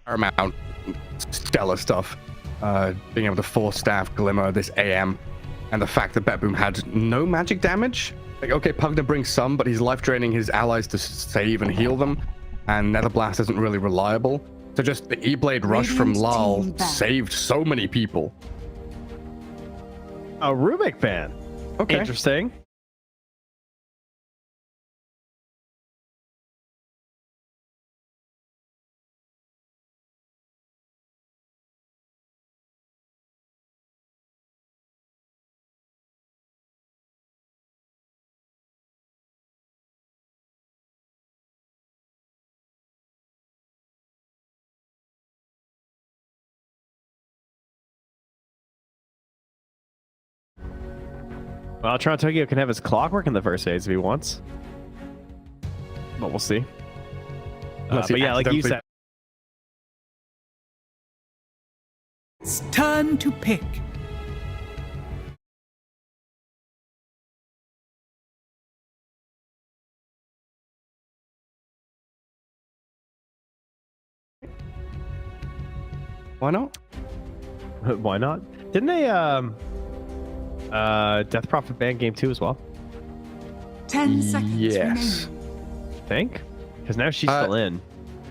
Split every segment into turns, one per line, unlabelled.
paramount stellar stuff. Being able to force staff Glimmer this AM, and the fact that Bet-Boom had no magic damage. Like, okay, Pugna brings some, but he's life draining his allies to save and heal them, and Nether Blast isn't really reliable. So just the E-Blade rush from Lal saved so many people.
A Rubik ban.
Okay.
Interesting. Well, Toronto Tokyo can have his clockwork in the first phase if he wants. But we'll see. But yeah, like you said.
It's turn to pick.
Why not?
Why not? Didn't they Death Prophet ban game 2 as well?
10 seconds
yes.
remaining.
Think? Because now she's still in.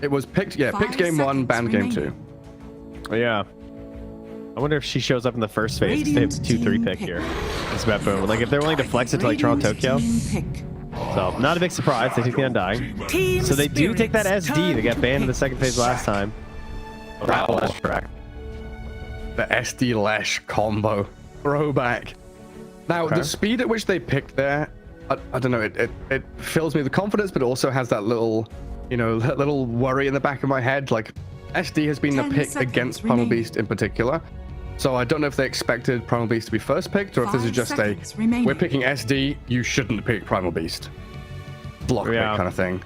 It was picked, yeah, picked game 1, banned game 2.
Oh, yeah. I wonder if she shows up in the first phase. They have 2-3 pick here. It's about boom. Like if they're willing to flex it to like Toronto Tokyo. So not a big surprise. They take the Undying. So they do take that SD. They got banned in the second phase last time.
The SD Lesh combo. Throwback. Now, the speed at which they picked there, I don't know, it fills me with confidence, but it also has that little, you know, that little worry in the back of my head. Like, SD has been the pick against Primal Beast in particular. So I don't know if they expected Primal Beast to be first picked, or if this is just a, we're picking SD, you shouldn't pick Primal Beast. Block pick kind of thing.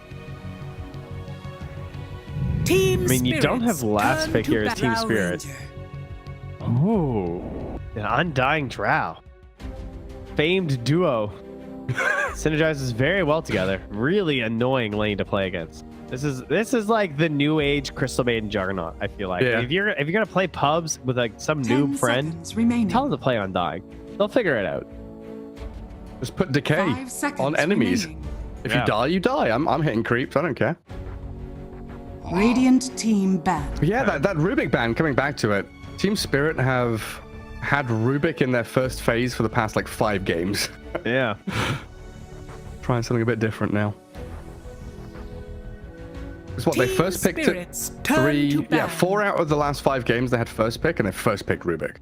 I
mean, you don't have last pick here as Team Spirit. Oh, an Undying Drow. Famed duo. Synergizes very well together. Really annoying lane to play against. This is like the new age Crystal Maiden Juggernaut, I feel like.
Yeah.
If you're gonna play pubs with like some noob friend, tell them to play Undying. They'll figure it out.
Just put decay on enemies. If you die, you die. I'm hitting creeps, I don't care.
Radiant team ban.
Yeah, that Rubik ban, coming back to it. Team Spirit have had Rubik in their first phase for the past like 5 games.
Yeah.
Trying something a bit different now. It's what they first picked it 4 out of the last 5 games they had first pick, and they first picked Rubik.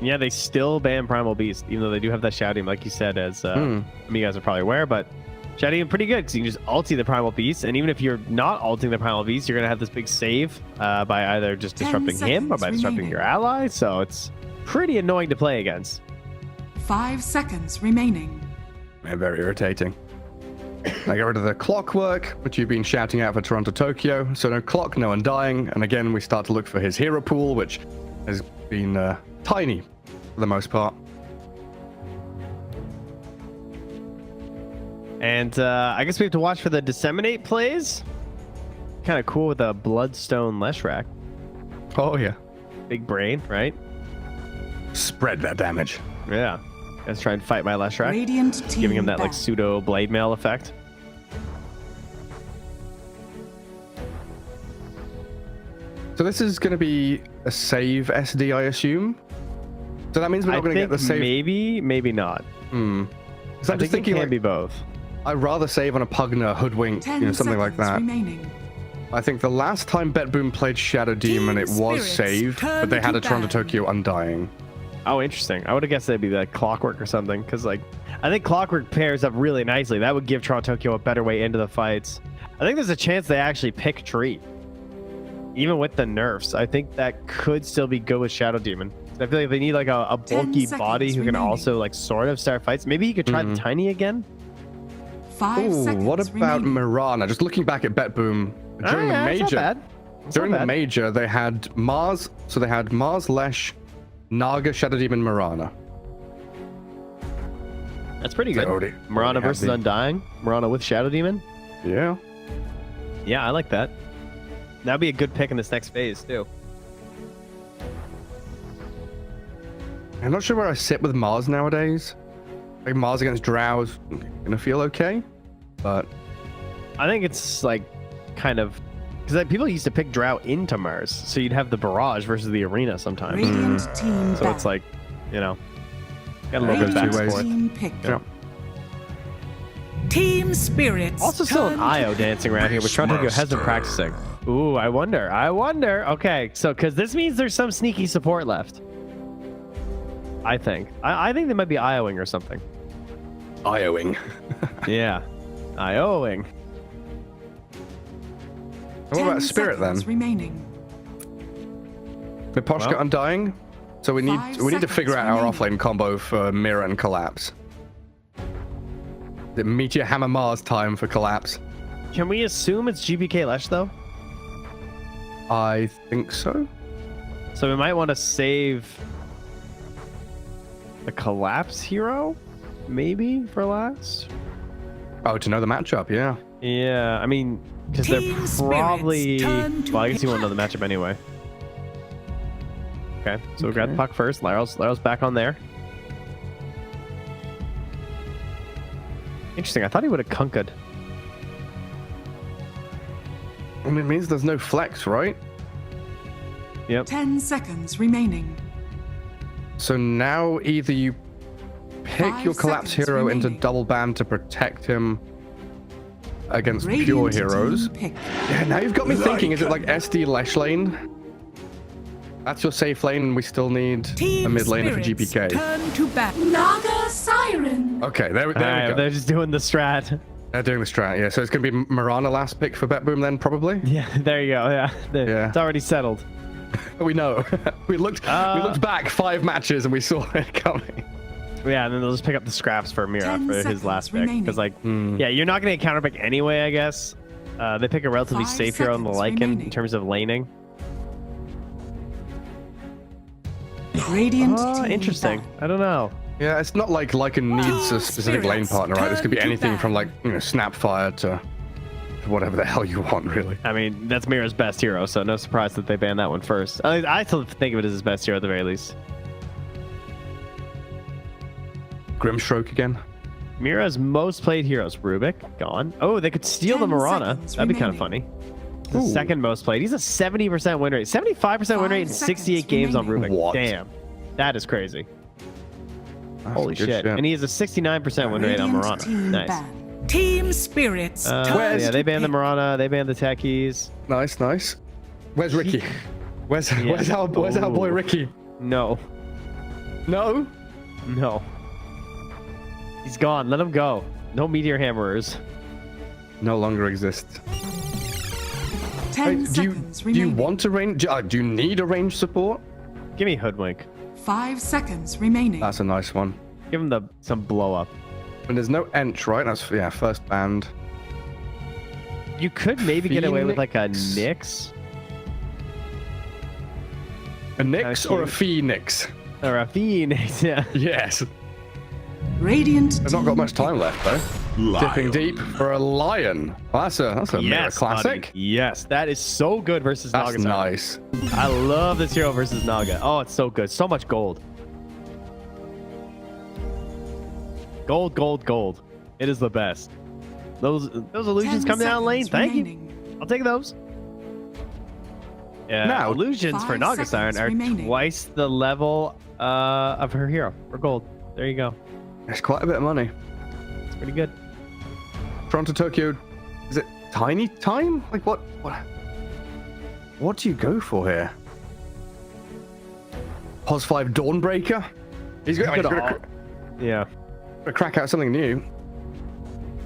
Yeah, they still ban Primal Beast, even though they do have that Shouting, like you said, as I mean, you guys are probably aware, but Shouting is pretty good because you can just ulti the Primal Beast, and even if you're not ulting the Primal Beast, you're going to have this big save by either just disrupting him or by disrupting your ally, so it's pretty annoying to play against.
5 seconds remaining.
Yeah, very irritating. I get rid of the clockwork, which you've been shouting out for Toronto Tokyo. So no clock, no Undying, and again we start to look for his hero pool, which has been tiny for the most part.
And I guess we have to watch for the Disseminate plays. Kind of cool with a Bloodstone Leshrac.
Oh yeah.
Big brain, right?
Spread that damage.
Yeah. Let's try and fight my Leshrac. Giving him that like pseudo blade mail effect.
So this is going to be a save SD, I assume. So that means we're not going to get the save.
Maybe not.
So I'm just thinking
it can
like,
be both.
I'd rather save on a Pugna, Hoodwink, you know, something like that.
Remaining.
I think the last time Bet-Boom played Shadow Demon, it was save, but they had a Toronto Tokyo Undying.
Oh, interesting. I would have guessed they'd be like Clockwork or something, because like I think Clockwork pairs up really nicely. That would give Toronto Tokyo a better way into the fights. I think there's a chance they actually pick Tree, even with the nerfs. I think that could still be good with Shadow Demon. I feel like they need like a bulky body who can also like sort of start fights. Maybe he could try the Tiny again.
5 seconds.
What about Mirana? Just looking back at Bet-Boom during the major. During the major, they had Mars. So they had Mars, Lesh, Naga, Shadow Demon, Mirana.
That's pretty good. Mirana versus Undying. Mirana with Shadow Demon.
Yeah.
Yeah, I like that. That'd be a good pick in this next phase too.
I'm not sure where I sit with Mars nowadays. Like Mars against Drow is gonna feel okay, but
I think it's like kind of because like, people used to pick Drow into Mars, so you'd have the barrage versus the arena sometimes.
Radiant team
So it's like, you know, got a little bit
Radiant
back and
ways.
forth.
team picked.
yeah.
Team spirits.
Also, still an
turn
IO
to-
dancing around here, which Trontogo has been practicing. Ooh, I wonder. Okay, so because this means there's some sneaky support left. I think. I think they might be IOing or something.
IOing.
Yeah, IOing.
What about
10
Spirit then?
seconds Remaining.
Miposhka
Well.
Undying. So we need
5
to
seconds
figure out our
remaining.
offlane combo for Mirror and Collapse. The Meteor Hammer Mars time for Collapse.
Can we assume it's GBK Lesh though?
I think so.
So we might want to save the Collapse hero, maybe for last.
Oh, to know the matchup, yeah.
Yeah, I mean, because they're
Team spirits,
probably.
turn to
Well, I guess you won't know the
attack.
matchup anyway. Okay, so we grab the puck first. Lyro's back on there. Interesting. I thought he would have conquered.
I mean, it means there's no flex, right?
Yep.
10 seconds remaining.
So now either you pick
5
your Collapse
seconds
hero into
remaining.
double band to protect him against
Radiant
pure
team
heroes.
picked.
Yeah, now you've got me thinking, is it like SD Lesh lane? That's your safe lane, and we still need
Team
a mid laner for
spirits,
GPK.
Turn to battle.
Naga Siren.
Okay, there we
Alright,
go.
they're just doing the strat.
They're doing the strat, yeah. So it's going to be Mirana last pick for Bet Boom then, probably?
Yeah, there you go. Yeah,
Yeah.
It's already settled.
We know. we looked back 5 matches and we saw it coming.
Yeah, and then they'll just pick up the scraps for Mira
10
for his
seconds
last pick.
remaining.
Because, like, yeah, you're not going to counter pick anyway, I guess. They pick a relatively
5
safe hero on the
seconds
Lycan in
remaining.
terms of laning.
Radiant
Oh,
team
interesting.
back.
I don't know.
Yeah, it's not like Lycan needs a specific lane
Spirits,
partner, right? This could be
turn to
anything from,
battle.
like, you know, Snapfire to whatever the hell you want, really.
I mean, that's Mira's best hero, so no surprise that they banned that one first. I still think of it as his best hero at the very least.
Grimstroke again.
Mira's most played heroes, Rubik, gone. Oh, they could steal the
10
Mirana.
seconds
That'd be kind of
remaining.
funny. The
Ooh.
second most played. He's a 70% win rate. 75% win rate in
5
68
seconds
games on Rubik.
remaining.
What?
Damn. That is crazy.
That's
Holy
good
shit. And he has a 69% win rate on
Radiant
Mirana.
team
Nice.
banned. Team spirits. turn
Yeah, they
to
banned the
pick.
Mirana. They banned the techies.
Nice, nice. Where's Ricky? Where's our boy
Ooh.
Ricky?
No.
No?
No. He's gone. Let him go. No meteor hammerers.
No longer exists.
10
Wait, do you
seconds
do you
remaining.
want a range? Do you need a range support?
Give me Hoodwink.
5 seconds remaining.
That's a nice one.
Give him some blow up.
And there's no Ench, right? That's first band.
You could maybe get away with like a
Phoenix.
Nyx
A Nyx or a Phoenix?
or a Phoenix. Yeah.
Yes.
Radiant
There's not got
team
much time left though. Dipping deep for a lion. Well, that's a Mirror
Yes,
classic.
buddy. Yes, that is so good versus
That's
Naga.
nice.
I love this hero versus Naga. Oh, it's so good. So much gold. Gold, gold, gold. It is the best. Those illusions
10
come down lane.
seconds
Thank you.
remaining.
I'll take those. Yeah,
Now,
illusions for
5
Naga Siren
seconds
are
remaining.
twice the level of her hero for gold. There you go.
It's quite a bit of money.
It's pretty good.
Toronto, Tokyo. Is it tiny time? Like what? What do you go for here? Pos 5 Dawnbreaker. He's
Good
gonna
all- Yeah.
crack out something new.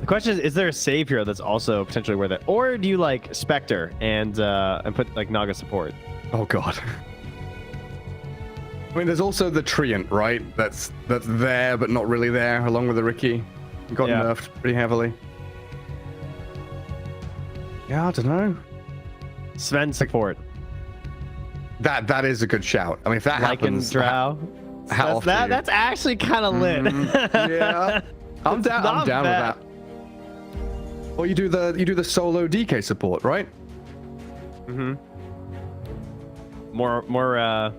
The question is there a save hero that's also potentially worth it, or do you like Spectre and put like Naga support?
Oh god. I mean, there's also the Treant, right? That's there but not really there, along with the Ricky. Got
Yeah.
nerfed pretty heavily. Yeah, I don't know.
Sven support.
That is a good shout. I mean, if that
Lycan
happens,
Drow.
hat off to you.
That's actually kind of lit.
yeah, I'm
It's
down. I'm
not
down
bad.
with that. Or you do the solo DK support, right?
Mm-hmm. More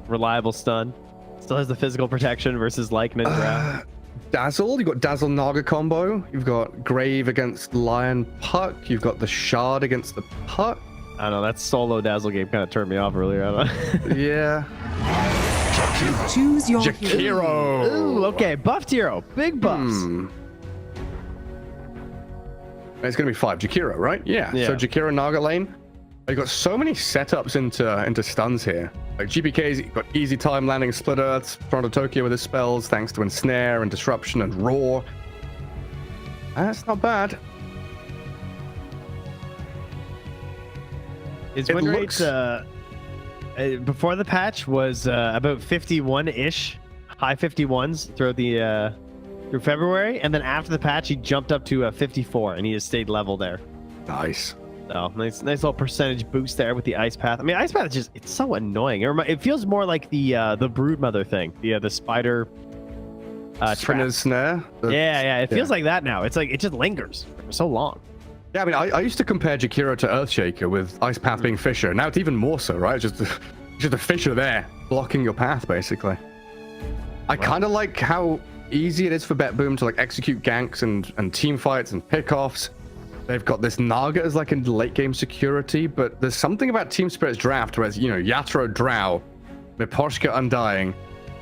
reliable stun. Still has the physical protection versus Lycan and Drow.
Dazzle, you've got Dazzle Naga combo. You've got Grave against Lion Puck. You've got the Shard against the Puck.
I don't know, that solo Dazzle game kind of turned me off earlier. I don't know.
Yeah.
Choose your hero.
Jakiro.
Ooh, okay, buffed hero. Big buffs.
It's going to be 5. Jakiro, right? Yeah. So Jakiro Naga lane. You've got so many setups into stuns here. Like GPK's got easy time landing Split Earths, Toronto Tokyo with his spells, thanks to Ensnare and Disruption and Roar. That's not bad.
His win rate before the patch was about 51-ish, high 51s throughout the through February, and then after the patch he jumped up to 54, and he has stayed level there.
Nice.
So nice little percentage boost there with the Ice Path. I mean, Ice Path is just—it's so annoying. It feels more like the Broodmother thing, the spider.
Sprinter's Snare.
Yeah, it feels like that now. It's like it just lingers for so long.
Yeah, I mean, I used to compare Jakiro to Earthshaker with Ice Path being Fissure. Now it's even more so, right? Just a Fissure there, blocking your path, basically. I kind of like how easy it is for Bet Boom to like execute ganks and team fights and pickoffs. They've got this Naga as like a late game security, but there's something about Team Spirit's draft, whereas, you know, Yatoro Drow, Miposhka Undying,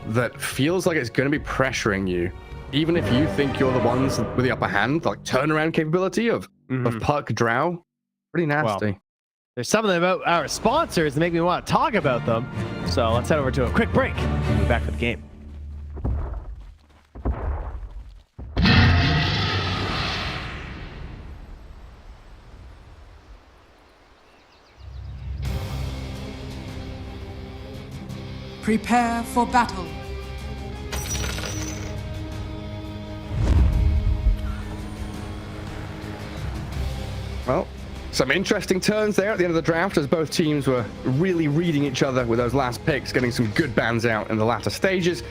that feels like it's going to be pressuring you. Even if you think you're the ones with the upper hand, like turnaround capability of Puck Drow, pretty nasty.
Well, there's something about our sponsors that make me want to talk about them. So let's head over to a quick break. We'll be back for the game.
Prepare for battle.
Well, some interesting turns there at the end of the draft as both teams were really reading each other with those last picks, getting some good bans out in the latter stages.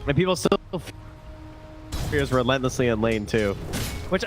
And people still fears relentlessly in lane too, which.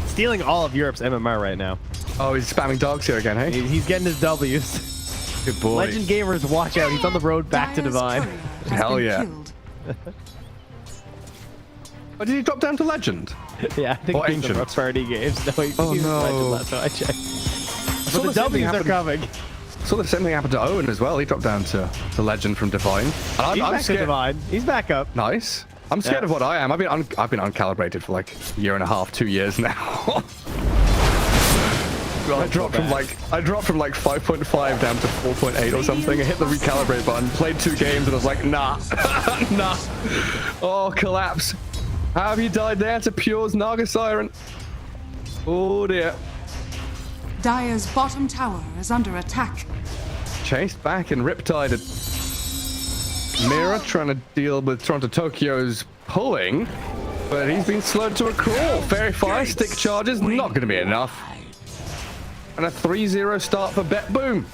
Stealing all of Europe's MMR right now.
Oh, he's spamming dogs here again, hey?
He's getting his W's.
Good boy.
Legend gamers, watch out. He's on the road back to
Dire's
Divine.
courier has
Hell
been
yeah.
killed.
Oh, did he drop down to legend?
Yeah, I think
Or
he's
ancient.
the party games. No, he's
Oh,
he's
no.
Legend last time I checked.
Saw
But the
the same thing
W's are
happen-
coming.
Saw the same thing happen to Owen as well. He dropped down to legend from Divine. And
He's
I'm
back to
scared.
Divine. He's back up.
Nice. I'm scared
Yeah.
of what I am. I've been uncalibrated for like a year and a half, 2 years now. Well, I dropped from like 5.5 down to 4.8 or something. I hit the recalibrate button, played 2 games, and I was like, nah, nah. Oh, collapse. How have you died there to Pure's Naga Siren? Oh dear.
Dire's bottom tower is under attack.
Chased back and riptided. Mira trying to deal with Toronto Tokyo's pulling, but he's been slowed to a crawl. Fairy Fire, stick charges, not going to be enough. And a 3-0 start for Bet Boom.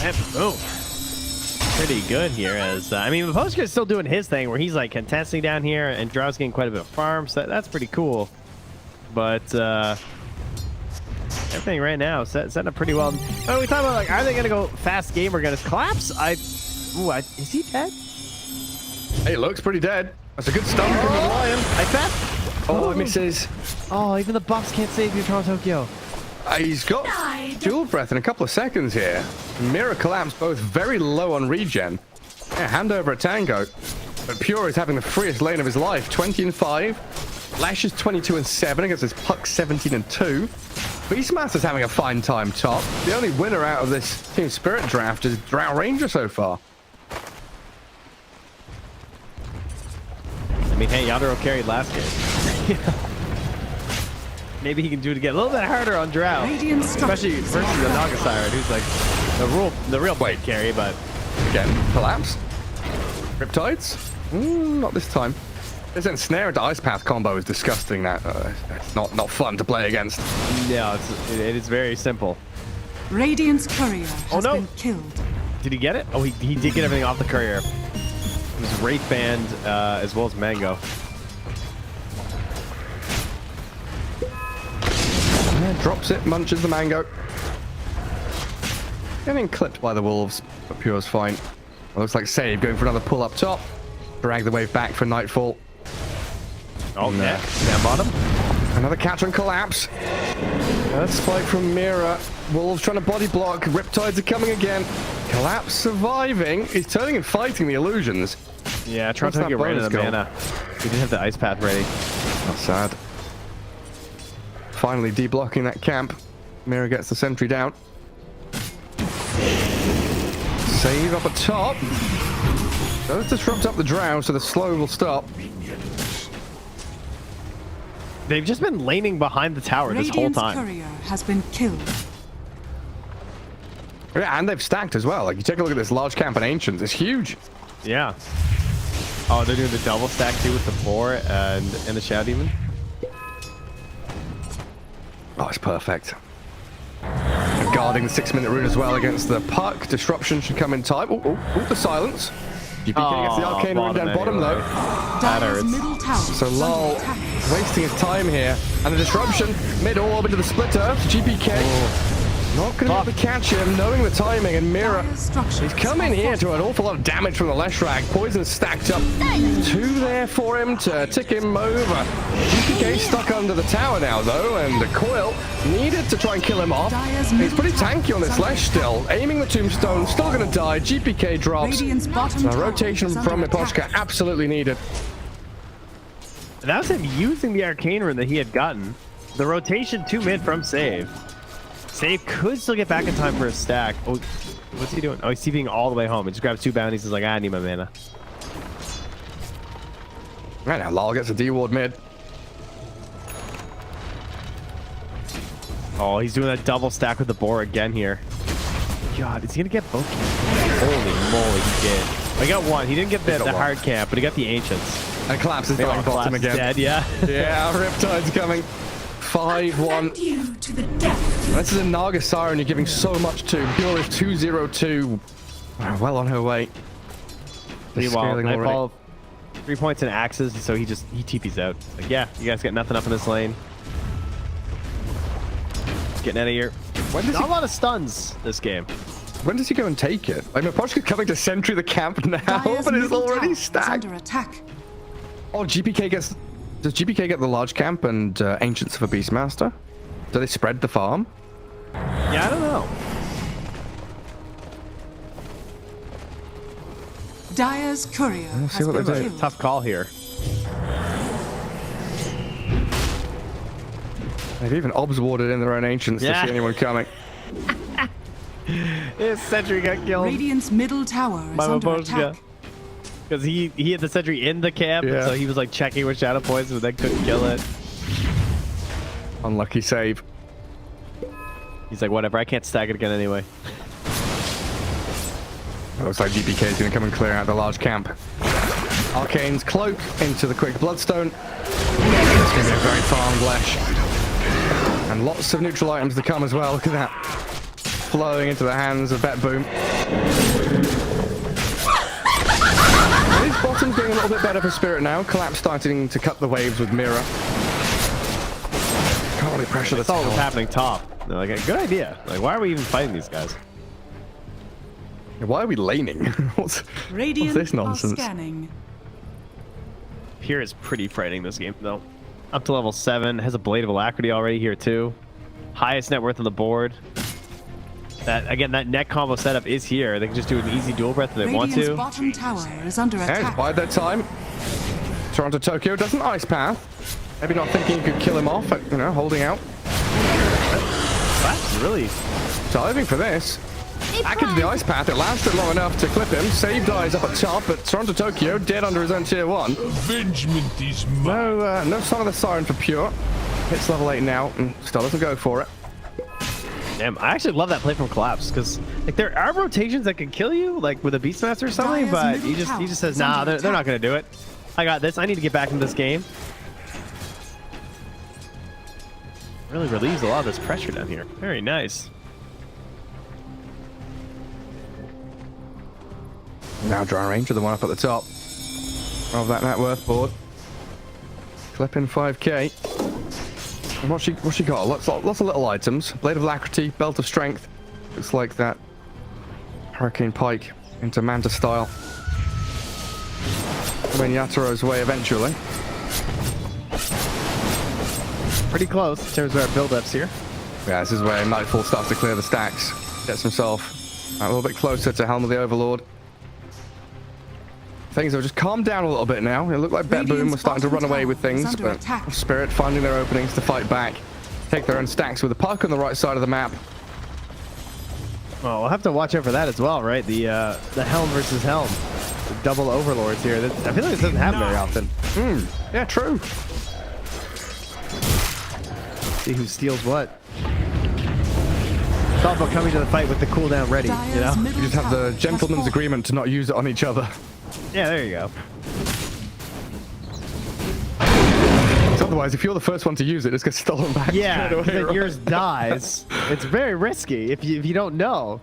And boom. Pretty good here. As I mean, Mathunderz is still doing his thing where he's like contesting down here, and Drow's getting quite a bit of farm, so that's pretty cool. But everything right now setting up pretty well. Oh, we talking about like, are they gonna go fast game or gonna collapse? Is he dead?
Hey, looks pretty dead. That's a good stun from the Lion.
I bet.
Oh, it misses.
Oh, even the buffs can't save you, Toronto Tokyo.
He's got dual breath in a couple of seconds here. Mira collapsed both very low on regen. Yeah, hand over a tango. But Pure is having the freest lane of his life. 20 and 5. Lash is 22 and 7 against his Puck 17 and 2. Beastmaster's having a fine time top. The only winner out of this Team Spirit draft is Drow Ranger so far.
I mean, hey, Yandere carried last game. Maybe he can do it again. A little bit harder on Drow.
Radiant
Especially
structures
versus the Naga Siren, who's like the real blade carry, but
Again, collapse. Riptides? Not this time. This ensnare into Ice Path combo is disgusting. It's not fun to play against.
yeah, it is very simple.
Radiant's courier has
no.
been killed.
Did he get it? Oh, he did get everything off the courier. It was Wraith Band as well as Mango.
Drops it, munches the mango. Getting clipped by the wolves, but Pure's fine. It looks like Save going for another pull up top. Drag the wave back for Nightfall.
Oh, yeah. Down bottom.
Another catch and collapse. That spike from Mira. Wolves trying to body block. Riptides are coming again. Collapse surviving. He's turning and fighting the illusions.
Yeah, trying
What's
to
that
get rid of
bonus
the
goal?
mana. He didn't have the Ice Path ready.
That's sad. Finally deblocking that camp. Mira gets the sentry down. Save up atop. Does disrupt up the drow, so the slow will stop.
They've just been laning behind the tower this whole
Radiant's
time.
courier has been killed.
Yeah, and they've stacked as well. Like, you take a look at this large camp in Ancients, it's huge.
Yeah. Oh, they're doing the double stack too with the 4 and the Shadow Demon.
Oh, it's perfect. Guarding the 6-minute rune as well against the puck. Disruption should come in time. Oh, the silence. GPK gets the arcane rune down bottom though.
Dire's middle tower
So
is under
Lol
attack.
wasting his time here. And the disruption mid-orb into the splitter. GPK not going to be able to catch him, knowing the timing. And Mira,
Dire's structures
he's coming
are
here to an awful lot of damage from the Leshrag. Poison stacked up. 2 there for him to tick him over. GPK stuck under the tower now though, and the coil needed to try and kill him off.
Dire's
He's pretty
middle tower
tanky on this
is under
Lesh still. Aiming the tombstone, still going to die. GPK drops.
Radiant's bottom
The
tower
rotation
is
from
under
Miposhka
attack.
absolutely needed.
And that was him using the arcane rune that he had gotten. The rotation 2 mid from save. Save could still get back in time for a stack. Oh, what's he doing? Oh, he's TPing all the way home. He just grabs 2 bounties. He's like, I need my mana.
Right now, Lol gets a D-ward mid.
Oh, he's doing a double stack with the boar again here. God, is he gonna get both? Holy moly, he did. I got one. He didn't get the hard camp, but he got the ancients.
And Collapse is dying bottom
Collapse
again.
Dead, yeah.
Yeah, Riptide's coming. 5-1.
Send you to the depths.
This is a Naga Siren you're giving so much to. Pure is 202. Well on her way. They're
Meanwhile,
scaling already.
Nightfall, 3 points in axes, so he TP's out. Like, yeah, you guys got nothing up in this lane. Getting out of here. Not a lot of stuns this game.
When does he go and take it? Like, Miposhka's coming to sentry the camp now,
Dire's
but it's
middle tower
already
is
stacked.
under attack.
Oh, GPK gets... Does GPK get the large camp and Ancients for Beastmaster? Do they spread the farm?
Yeah, I don't know.
Dire's courier
see
has
what
been
they do.
killed.
Tough call here.
They've even obs warded in their own Ancients to
Yeah.
see anyone coming.
His sentry got killed
Radiant's middle tower is
by
under
Mathunderz.
attack.
Because he had the sentry in the camp,
Yeah.
so he was like checking with shadow points, but then couldn't kill it.
Unlucky save.
He's like, whatever, I can't stack it again anyway.
Looks like GPK is going to come and clear out the large camp. Arcane's cloak into the quick bloodstone. It's going to be a very farmed Lesh. And lots of neutral items to come as well. Look at that. Flowing into the hands of Bet Boom. His bottom's doing a little bit better for Spirit now. Collapse starting to cut the waves with Mira. Can't really pressure the
That's all that was
tower.
happening top. They're like, good idea. Like, why are we even fighting these guys?
Why are we laning? what's
Radiant
this nonsense?
are scanning.
Here is pretty frightening this game, though. Up to level 7. Has a Blade of Alacrity already here, too. Highest net worth on the board. That again, that net combo setup is here. They can just do an easy dual breath if they want
Radiant's
to.
bottom tower is under
Yeah,
attack.
bide their time. Toronto Tokyo doesn't ice path. Maybe not thinking you could kill him off, but, you know, holding out.
That's really...
Diving for this. Back into the ice path. It lasted long enough to clip him. Save dies up at top, but Toronto Tokyo dead under his own tier 1.
Avengement is mine.
No sign of the siren for Pure. Hits level 8 now and still doesn't go for it.
Damn, I actually love that play from Collapse, because like there are rotations that can kill you, like with a Beastmaster or something,
Dire's
but
middle
he
tower
just says,
is
nah,
under
they're not
attack.
going to do it. I got this. I need to get back into this game. Really relieves a lot of this pressure down here. Very nice.
Now drawing range to the one up at the top of that net worth board. Clipping 5k. And what's she got? Lots of little items. Blade of Alacrity, Belt of Strength. Looks like that Hurricane Pike into Manta style. Coming Yataro's way eventually.
Pretty close in terms of our build-ups here.
Yeah, this is where Nightfall starts to clear the stacks. Gets himself a little bit closer to Helm of the Overlord. Things have just calmed down a little bit now. It looked like Bet Boom was starting to run away with things,
Under
but
attack.
Spirit finding their openings to fight back. Take their own stacks with a puck on the right side of the map.
Well, we'll have to watch out for that as well, right? The Helm versus Helm. The double Overlords here. I feel like this doesn't happen very often.
Yeah, true.
See who steals what. It's all about coming to the fight with the cooldown ready, you
Dire's
know?
middle
You just have
tower
the
has
gentleman's
fallen.
agreement to not use it on each other.
Yeah, there you go.
'Cause otherwise, if you're the first one to use it, it's gets stolen back.
Yeah,
straight away,
then
right?
yours dies. It's very risky if you don't know.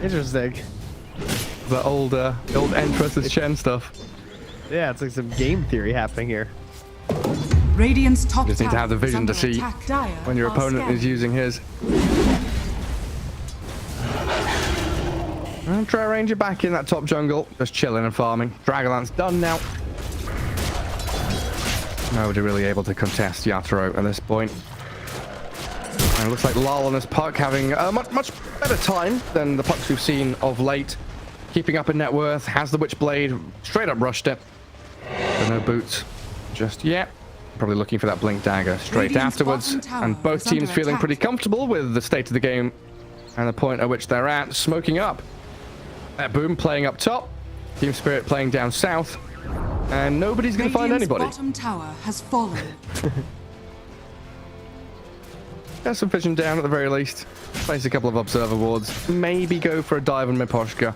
Interesting.
The old Empress's Chen stuff.
Yeah, it's like some game theory happening here.
Radiant's top
Just need to
tower
have the
is
vision
under
to see
attack. Dire
when your
are
opponent
scanning.
is using his. And Trey Ranger back in that top jungle, just chilling and farming. Dragonlance done now. Nobody really able to contest Yatoro at this point. And it looks like Lal and his puck having a much better time than the pucks we've seen of late. Keeping up in net worth, has the Witchblade, straight up rushed it. But no boots just yet. Probably looking for that Blink Dagger straight
Radiant's
afterwards.
bottom tower
And both
is under
teams feeling
attack.
pretty comfortable with the state of the game and the point at which they're at, smoking up. That Boom playing up top, Team Spirit playing down south, and nobody's going to find
Radiant's
anybody.
bottom tower has fallen.
There's some vision down at the very least. Place a couple of observer wards. Maybe go for a dive on Miposhka.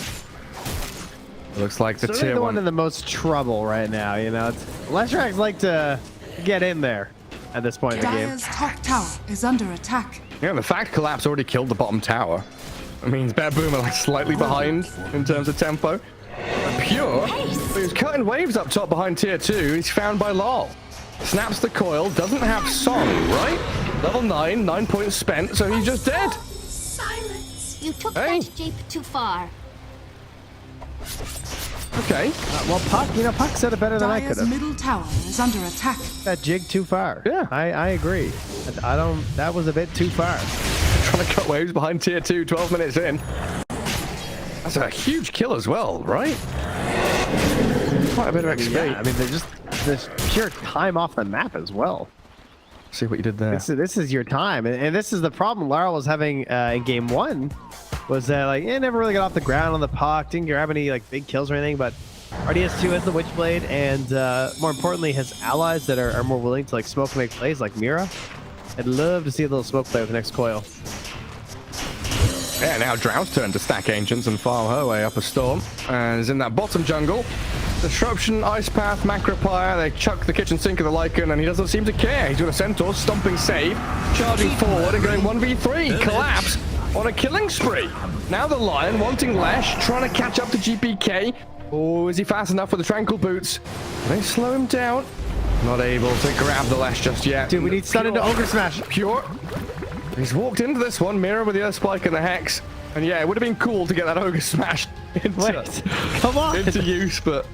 Looks like the
So they're
tier
the
one.
one in the most trouble right now, you know. Lestrax like to get in there at this point in the game.
Dire's top tower is under attack.
Yeah, the fact Collapse already killed the bottom tower. It means Bear Boom are like slightly behind in terms of tempo. Pure, who's cutting waves up top behind tier 2, he's found by Lal. Snaps the coil, doesn't have Song, right? Level 9, 9 points spent, so he's just dead.
Silence.
You took
Hey.
that jeep too far.
Okay.
Well, Puck said it better than I could
Dire's
have.
middle tower is under attack.
That jig too far.
Yeah.
I agree. I don't. That was a bit too far.
Trying to cut waves behind tier 2, 12 minutes in. That's a huge kill as well, right? Quite a bit of XP.
Yeah, I mean, they're just this pure time off the map as well.
See what you did there.
This is your time, and this is the problem Lara was having in game 1. Was that like it never really got off the ground on the puck, didn't grab any like big kills or anything, but RDS2 has the Witchblade, and more importantly, has allies that are more willing to like smoke and make plays, like Mira. I'd love to see a little smoke play with the next coil.
Yeah, now Drown's turn to stack Ancients and farm her way up a storm. And is in that bottom jungle. Disruption, Ice Path, Macropire, they chuck the kitchen sink of the Lycan, and he doesn't seem to care. He's got a Centaur, stomping save, charging forward and going 1v3. Collapse on a killing spree. Now the Lion wanting Lesh, trying to catch up to GPK. Oh, is he fast enough with the Tranquil Boots? They slow him down. Not able to grab the Lesh just yet.
Dude, we need stun into Ogre Smash.
Pure. He's walked into this one, Mirror with the Earth Spike and the Hex. And yeah, it would have been cool to get that Ogre Smash
Wait, come on.
into use, but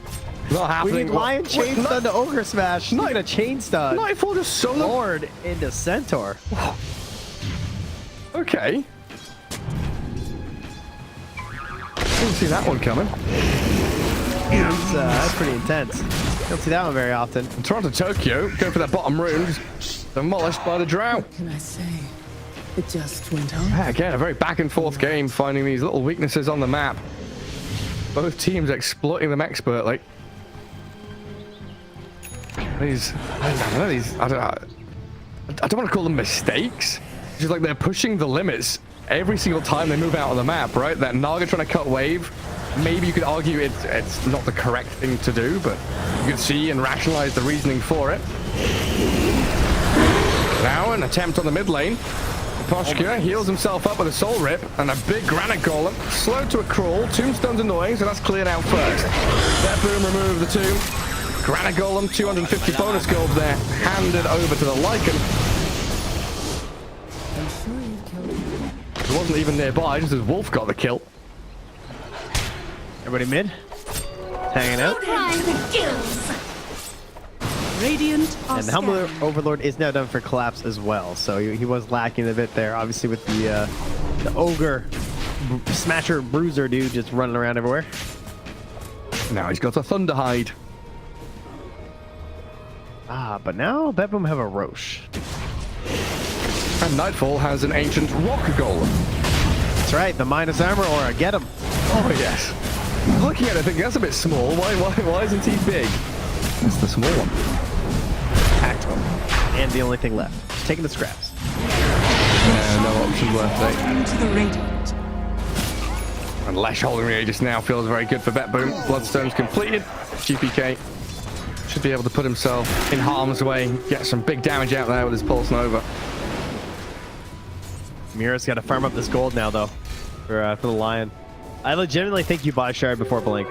not
We
happening.
need Lion chain stun to Ogre Smash. Not a chain stun.
Nightfall just solo.
Lord into Centaur.
Okay. Didn't see that one coming.
That's pretty intense. Don't see that one very often.
Toronto Tokyo go for that bottom room, just demolished by the Drow.
Can I say? It just went on.
Yeah, again, a very back and forth game, finding these little weaknesses on the map. Both teams exploiting them expertly. I don't want to call them mistakes. It's just like they're pushing the limits every single time they move out of the map, right? That Naga trying to cut wave, maybe you could argue it's not the correct thing to do, but you could see and rationalize the reasoning for it. Now an attempt on the mid lane. Poshka heals himself up with a Soul Rip and a big Granite Golem. Slow to a crawl. Tombstone's annoying, so that's cleared out first. That Boom remove the tomb. Granite Golem, 250 bonus gold there. Handed over to the Lycan. It wasn't even nearby, just as Wolf got the kill.
Everybody mid? Hanging out.
The gills.
Radiant are
And the Helm
scanning.
Overlord is now done for Collapse as well, so he was lacking a bit there, obviously with the Ogre Smasher Bruiser dude just running around everywhere.
Now he's got a Thunderhide.
But now Bedboom have a Roche.
And Nightfall has an ancient Rock Golem.
That's right, the minus armor aura, get him.
Oh yes. Looking at it, thinking that's a bit small. Why isn't he big? It's the small one.
Hacked him. And the only thing left. Just taking the scraps.
Yeah, no options left, eh?
Into the Radiant.
And Lesh holding the Aegis now feels very good for Betboom. Bloodstone's completed. GPK should be able to put himself in harm's way, get some big damage out there with his Pulse Nova.
Mira's got to farm up this gold now, though, for the Lion. I legitimately think you buy Shard before Blink.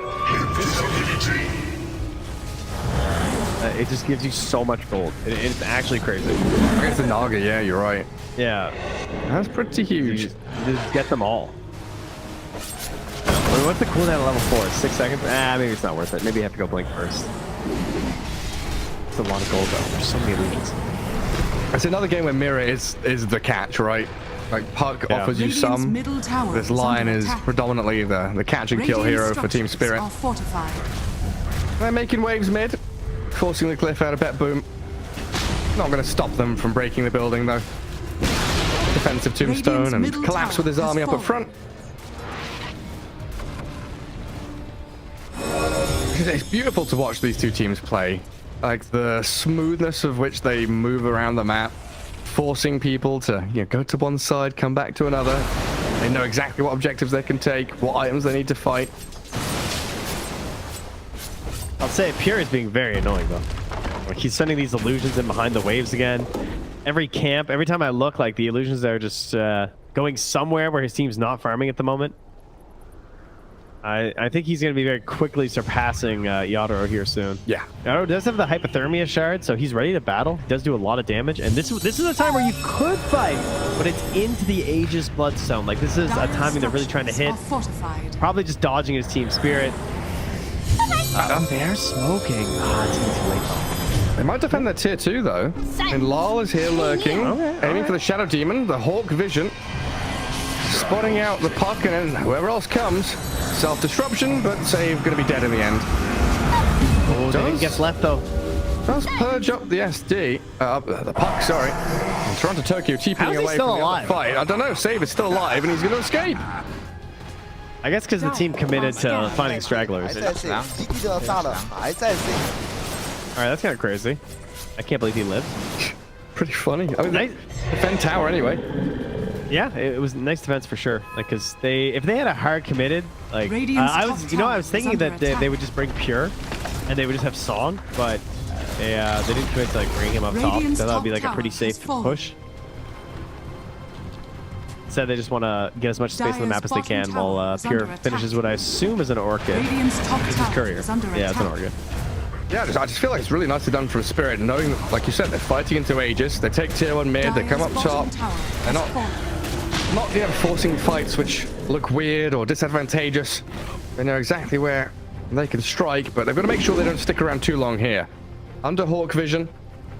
It just gives you so much gold. It's actually crazy.
I guess the Naga, yeah, you're right.
Yeah.
That's pretty huge.
You just get them all. Wait, what's the cooldown at level 4? 6 seconds? Maybe it's not worth it. Maybe you have to go Blink first. It's a lot of gold though. There's so many illusions.
It's another game where Mirror is the catch, right? Like Puck offers you
Radiant's
some.
middle tower
This
is
Lion
under
is
attack.
predominantly the catch and kill
Radiant
hero for Team
structures
Spirit.
are fortified.
They're making waves mid, forcing the cliff out of Bet Boom. Not going to stop them from breaking the building though. Defensive tombstone
Radiant's
and
middle
collapse with his
tower
army
has
up at front. It's beautiful to watch these two teams play. Like the smoothness of which they move around the map, forcing people to go to one side, come back to another. They know exactly what objectives they can take, what items they need to fight.
I'll say Pure is being very annoying though. Like he's sending these illusions in behind the waves again. Every camp, every time I look, like the illusions are just going somewhere where his team's not farming at the moment. I think he's going to be very quickly surpassing Yadro here soon.
Yeah.
Yadro does have the hypothermia shard, so he's ready to battle. He does do a lot of damage, and this is a time where you could fight, but it's into the Aegis Bloodstone. Like this is a timing they're really trying to hit. Probably just dodging his team spirit. They're smoking. It's too late though.
They might defend their tier 2 though. And Lal is here lurking, aiming for the Shadow Demon, the Hawk Vision. Spotting out the Puck and then whoever else comes. Self-disruption, but save going to be dead in the end.
Oh, Dane gets left though.
Does purge up the SD, the Puck, sorry. And Toronto Tokyo TPing away
still
from the
alive?
other fight. I don't know, Save is still alive and he's going to escape.
I guess because the team committed to finding stragglers. Alright, that's kind of crazy. I can't believe he lived.
Pretty funny. I mean,
Nice.
defend tower anyway.
Yeah, it was nice defense for sure. Like, cause if they had a hard committed, like
Radiant's
I
top
was
tower
thinking
is
that
under attack.
they would just bring Pure, and they would just have Song, but they didn't commit to like bring him up top.
Radiant's
So that would be
top
like a pretty
tower
safe
has fallen.
push. Instead, they just want to get as much space on the map as they
Dire's
can,
bottom
while
tower is
Pure
under
finishes
attack.
what I assume is an Orchid.
Radiant's top
This is
tower
Courier.
is under
Yeah, it's an
attack.
Orchid.
Yeah, I just feel like it's really nicely done from Spirit, knowing that, like you said, they're fighting into Aegis. They take tier 1 mid, they come up
Dire's
top.
bottom tower
They're
has
not
fallen.
forcing fights which look weird or disadvantageous. They know exactly where they can strike, but they've got to make sure they don't stick around too long here. Under Hawk Vision,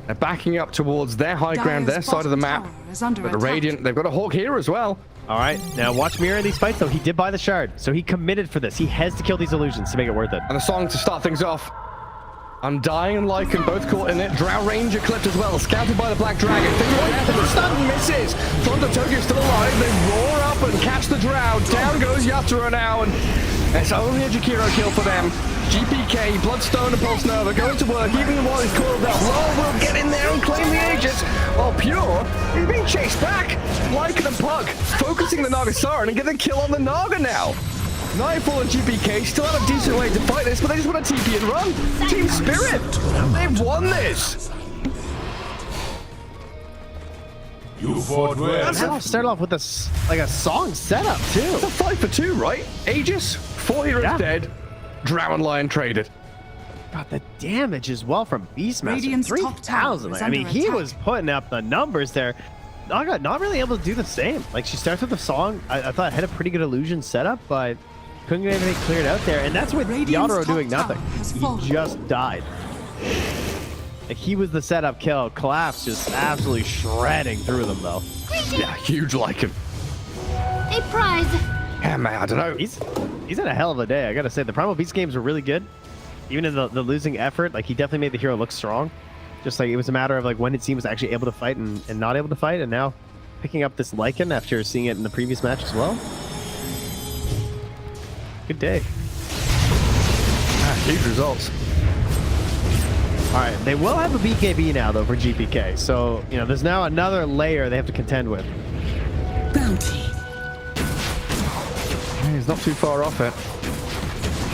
they're backing up towards their high ground, their
Dire's
side of the
bottom
map.
tower is under
But the
attack.
Radiant, they've got a Hawk here as well.
All right, now watch Mirror in these fights though. He did buy the shard, so he committed for this. He has to kill these illusions to make it worth it.
And the song to start things off. Undying and Lycan both caught in it. Drow Ranger clipped as well, scouted by the Black Dragon. The stun misses. Toronto Tokyo still alive. They roar up and catch the Drow. Down goes Yatoro now, and it's only a Jakiro kill for them. GPK, Bloodstone, and Pulse Nova going to work even while he's coiled up. Lol will get in there and claim the Aegis. While Pure is being chased back. Lycan and Puck focusing the Nagasaran and getting a kill on the Naga now. Nightfall and GPK still have a decent way to fight this, but they just want to TP and run. Team Spirit, they've won this.
You fought well.
Now start off with a song setup too.
It's a 5 for 2, right? Aegis, 4 heroes
Yeah.
dead. Drow and Lion traded.
God, the damage as well from Beastmaster.
Radiant's top tower
3,000.
is
I mean,
under
he
attack.
was putting up the numbers there. Naga not really able to do the same. Like, she starts with the song. I thought it had a pretty good illusion setup, but couldn't get anything cleared out there. And that's with
Radiant's
Yadro
top
doing
tower
nothing.
has
He
fallen.
just died. Like, he was the setup kill. Collapse just absolutely shredding through them, though.
Yeah, huge Lycan.
A prize.
Yeah, man, I don't know.
He's had a hell of a day, I gotta say. The Primal Beast games were really good. Even in the losing effort, like, he definitely made the hero look strong. Just like it was a matter of like when his team was actually able to fight and not able to fight, and now picking up this Lycan after seeing it in the previous match as well. Good day.
Huge results.
All right, they will have a BKB now though for GPK, so you know there's now another layer they have to contend with.
Bounty.
Yeah, he's not too far off it.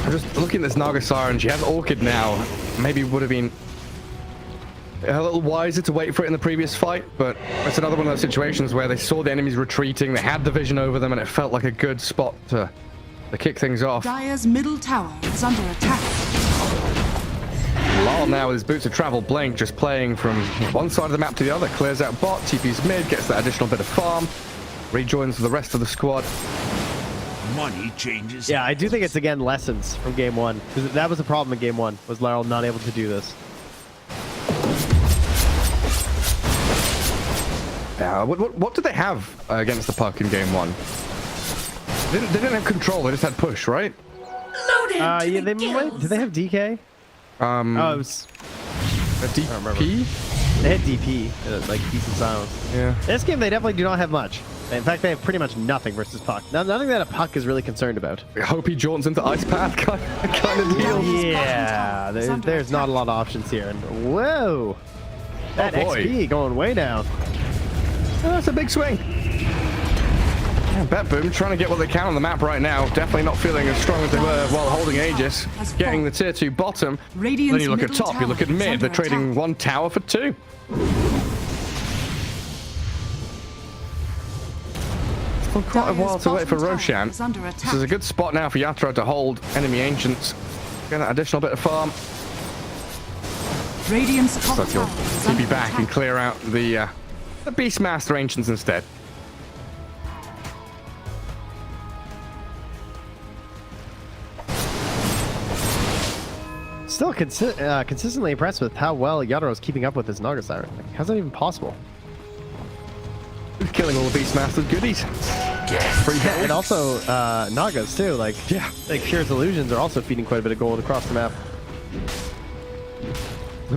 I'm just looking at this Nagasaran. She has Orchid now. Maybe would have been a little wiser to wait for it in the previous fight, but it's another one of those situations where they saw the enemies retreating, they had the vision over them, and it felt like a good spot to to kick things off.
Dire's middle tower is under attack.
Lyle now with his boots of travel blink, just playing from one side of the map to the other. Clears out bot, TP's mid, gets that additional bit of farm, rejoins the rest of the squad.
Money changes.
Yeah, I do think it's again lessons from game one. Because that was the problem in game one, was Laryl not able to do this.
Yeah, what did they have against the puck in game one? They didn't have control, they just had push, right?
Yeah, they might. Did they have DK? Oh, it was.
A DP?
They had DP, like decent silence.
Yeah.
This game, they definitely do not have much. In fact, they have pretty much nothing versus puck. Nothing that a puck is really concerned about.
I hope he jaunts into ice path kind of deal.
Yeah, there's not a lot of options here. And whoa, that XP going way down.
Oh, that's a big swing. Yeah, Bet Boom trying to get what they can on the map right now. Definitely not feeling as strong as they were while holding Aegis. Getting the tier 2 bottom. Then you look at top, you look at mid. They're trading one tower for 2. Still quite a while to wait for Roshan. This is a good spot now for Yatra to hold enemy ancients. Get that additional bit of farm.
Radiant's top
So you'll
tower is
TP
under
back
attack.
and clear out the Beastmaster ancients instead.
Still consistently impressed with how well Yadro is keeping up with his Naga Siren. Like, how's that even possible?
Killing all the Beastmaster's goodies. Free hit.
And also Nagas too. Like Pure's illusions are also feeding quite a bit of gold across the map.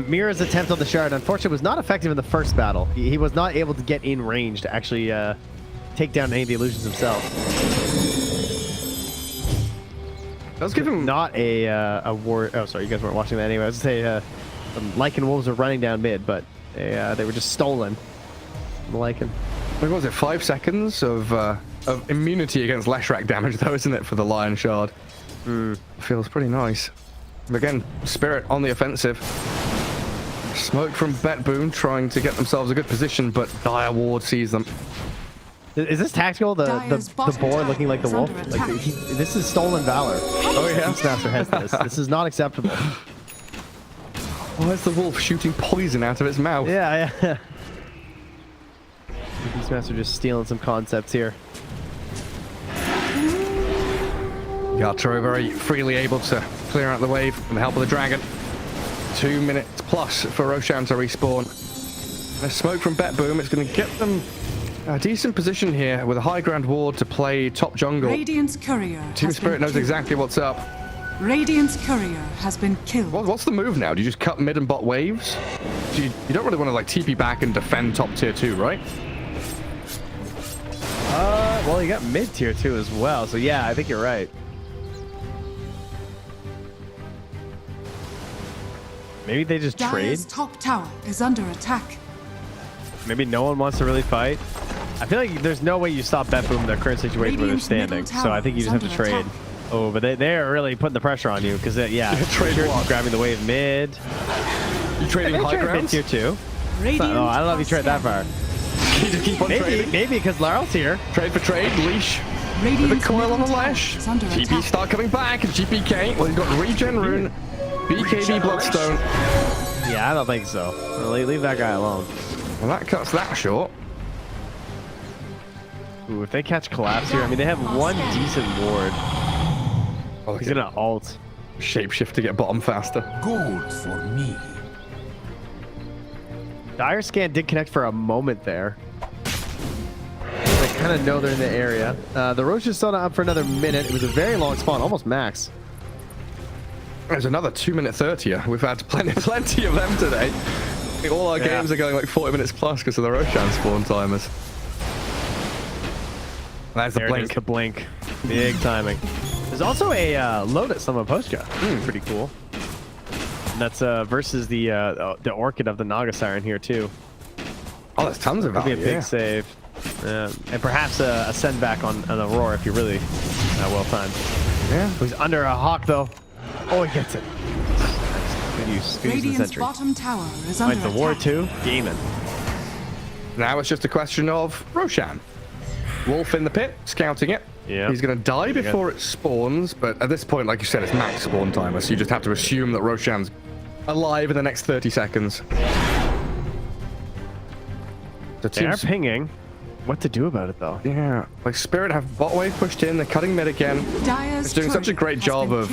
Mira's attempt on the shard, unfortunately, was not effective in the first battle. He was not able to get in range to actually take down any of the illusions himself.
Does give him
Not a war. Oh, sorry, you guys weren't watching that anyway. I was gonna say some Lycan wolves are running down mid, but they were just stolen. The Lycan.
What was it? 5 seconds of immunity against Leshrac damage, though, isn't it, for the Lion Shard? Feels pretty nice. Again, Spirit on the offensive. Smoke from Bet Boom trying to get themselves a good position, but Dire Ward sees them.
Is this tactical? The boar looking like the wolf? Like this is stolen valor.
Oh yeah,
Beastmaster has this. This is not acceptable.
Why is the wolf shooting poison out of its mouth?
Yeah. Beastmaster just stealing some concepts here.
Yatra very freely able to clear out the wave with the help of the dragon. 2 minutes plus for Roshan to respawn. A smoke from Bet Boom. It's going to get them a decent position here with a high ground ward to play top jungle.
Radiant's courier
Team
has
Spirit
been
knows
killed.
exactly what's up.
Radiant's courier has been killed.
What's the move now? Do you just cut mid and bot waves? You don't really want to like TP back and defend top tier 2, right?
Well, you got mid tier 2 as well, so yeah, I think you're right. Maybe they just trade.
Dire's top tower is under attack.
Maybe no one wants to really fight. I feel like there's no way you stop Bet Boom in their current situation where they're
Radiant's middle
standing.
tower
So I think you
is
just have to
under
trade.
attack.
Oh, but they're really putting the pressure on you because yeah,
Trade
Pure's
what?
grabbing the wave mid.
You trading high
Mid
ground?
tier 2.
Radiant
Oh, I don't know if you trade that far.
You just keep on trading.
Maybe because Laryl's here.
Trade for trade, leash. With a
Radiant's
coil on the
middle tower
lash.
is under
GP
attack.
start coming back. GPK. Well, you've got regen rune. BKB Bloodstone.
Yeah, I don't think so. Leave that guy alone.
Well, that cuts that short.
Ooh, if they catch collapse here, I mean, they have one decent ward.
Oh,
He's gonna ult.
shapeshift to get bottom faster.
Gold for me.
Dire Scan did connect for a moment there. They kind of know they're in the area. The Roche is still not up for another minute. It was a very long spawn, almost max.
There's another 2-minute 30. We've had plenty of them today. I think all our games are going like 40 minutes plus because of the Roshan spawn timers. There's the
There it is,
blink.
the blink. Big timing. There's also a Lotus on Maposhka. Pretty cool. And that's versus the Orchid of the Naga Siren here too.
Oh, there's tons of
Could be
value.
a big save. And perhaps a send back on Aurora if you're really well timed.
Yeah.
He's under a hawk though. Oh, he gets it. Good use. Good use of the
Radiant's
sentry.
bottom tower is under
Finds the
attack.
ward too. Gaming.
Now it's just a question of Roshan. Wolf in the pit, scouting it.
Yeah.
He's going to die before it spawns, but at this point, like you said, it's max spawn timer, so you just have to assume that Roshan's alive in the next 30 seconds.
They are pinging. What to do about it, though?
Yeah, like Spirit have bot wave pushed in, they're cutting mid again.
Dire's
It's doing such a great job of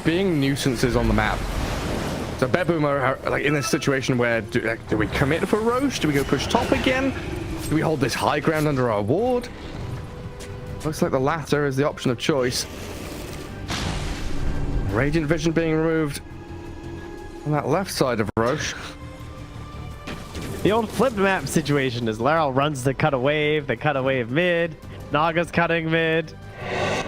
being nuisances on the map. So Bedboom are like in this situation where do we commit for Roche? Do we go push top again? Do we hold this high ground under our ward? Looks like the latter is the option of choice. Radiant Vision being removed on that left side of Roche.
The old flipped map situation is Laryl runs to cut a wave, they cut a wave mid, Naga's cutting mid,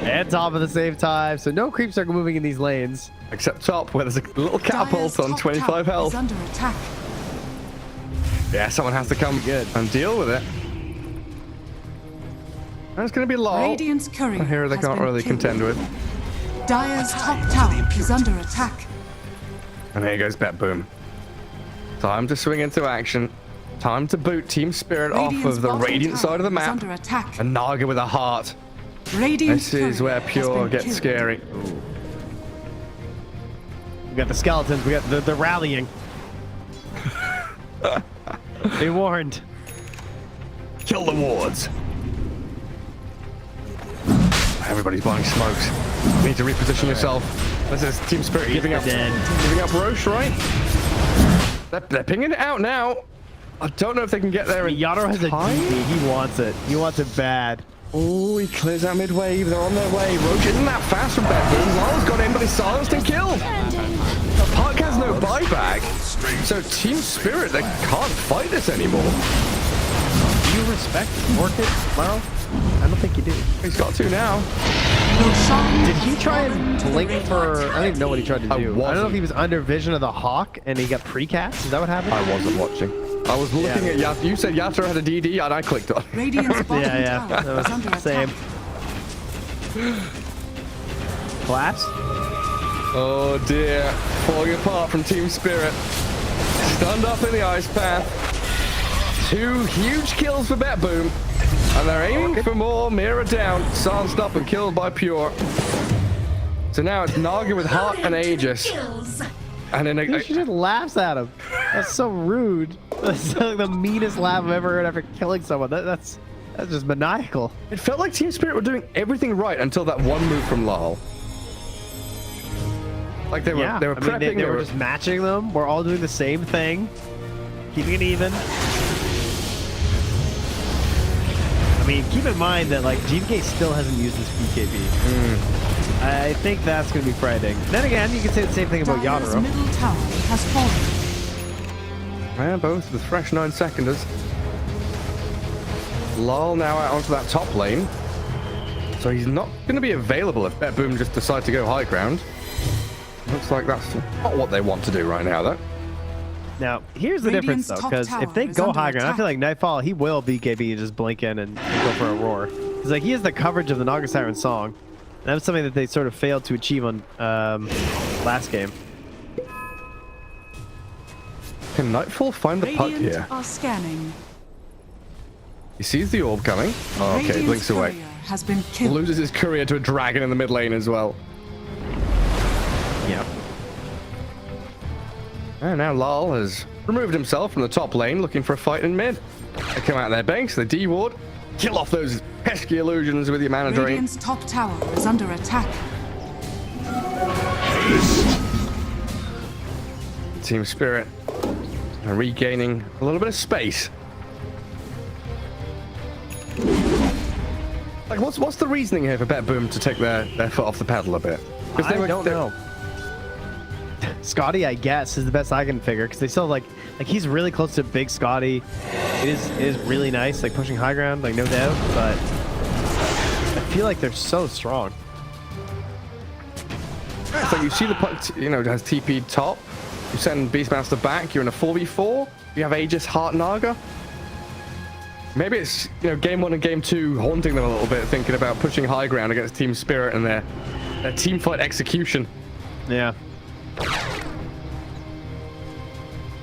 and top at the same time, so no creeps are moving in these lanes.
Except top, where there's a little catapult on 25 health.
Under attack.
Yeah, someone has to come and deal with it. And it's going to be low.
Radiant's courier
Here they
has
can't
been
really
killed.
contend with.
Dire's top tower is under attack.
And there goes Bedboom. Time to swing into action. Time to boot Team Spirit off of the Radiant side of the map.
Under attack.
And Naga with a heart.
Radiant's
This is where
courier has
Pure
been
gets
killed.
scary.
We got the skeletons, we got the rallying. Be warned.
Kill the wards. Everybody's buying smokes. You need to reposition yourself. This is Team Spirit giving up Roche, right? They're pinging it out now. I don't know if they can get there in
Yadro has a
time.
DD. He wants it. He wants it bad.
Oh, he clears out mid-wave. They're on their way. Roche isn't that fast from Bedboom. Lala's got in, but he's silenced and killed. The Park has no buyback. So Team Spirit, they can't fight this anymore.
Do you respect Orchid, Laryl? I don't think you do.
He's got to now.
Did he try and blink for... I don't even know what he tried to do. I don't know if he was under vision of the Hawk and he got precast. Is that what happened?
I wasn't watching. I was looking at Yatra. You said Yatra had a DD and I clicked on.
Radiant's bottom
Yeah.
tower
That
is under
was
attack.
same. Collapse?
Oh dear. Falling apart from Team Spirit. Stunned up in the ice path. 2 huge kills for Bedboom. And they're aiming for more. Mirror down. Silenced up and killed by Pure. So now it's Naga with Heart and Aegis. And then
She just laughs at him. That's so rude. That's like the meanest laugh I've ever heard after killing someone. That's just maniacal.
it felt like Team Spirit were doing everything right until that one move from Lal. Like they were prepping.
They were just matching them. We're all doing the same thing. Keeping it even. I mean, keep in mind that like GVK still hasn't used this BKB. I think that's going to be frightening. Then again, you can say the same thing about
Dire's
Yadro.
middle tower has fallen.
Yeah, both with fresh 9-seconders. Lal now out onto that top lane. So he's not going to be available if Bedboom just decide to go high ground. Looks like that's not what they want to do right now, though.
Now, here's the difference, though, because if they go high ground, I feel like Nightfall, he will BKB and just blink in and go for a roar. Because like, he has the coverage of the Naga Siren song. And that was something that they sort of failed to achieve on last game.
Can Nightfall find the puck
Radiant
here?
are scanning.
He sees the orb coming. Oh, okay,
Radiant's
blinks away.
courier has been killed.
Loses his courier to a dragon in the mid lane as well.
Yeah.
And now Lal has removed himself from the top lane, looking for a fight in mid. They come out of their banks, they D-ward, kill off those pesky illusions with your mana drain.
Radiant's top tower is under attack.
Team Spirit are regaining a little bit of space. Like, what's the reasoning here for Bedboom to take their foot off the pedal a bit?
I don't know. Scotty, I guess, is the best I can figure, because they still like he's really close to big Scotty. It is really nice, like pushing high ground, like no doubt, but I feel like they're so strong.
Yeah, so you see the puck, it has TP top. You send Beastmaster back. You're in a 4v4. You have Aegis Heart Naga. Maybe it's game 1 and game 2 haunting them a little bit, thinking about pushing high ground against Team Spirit and their team fight execution.
Yeah.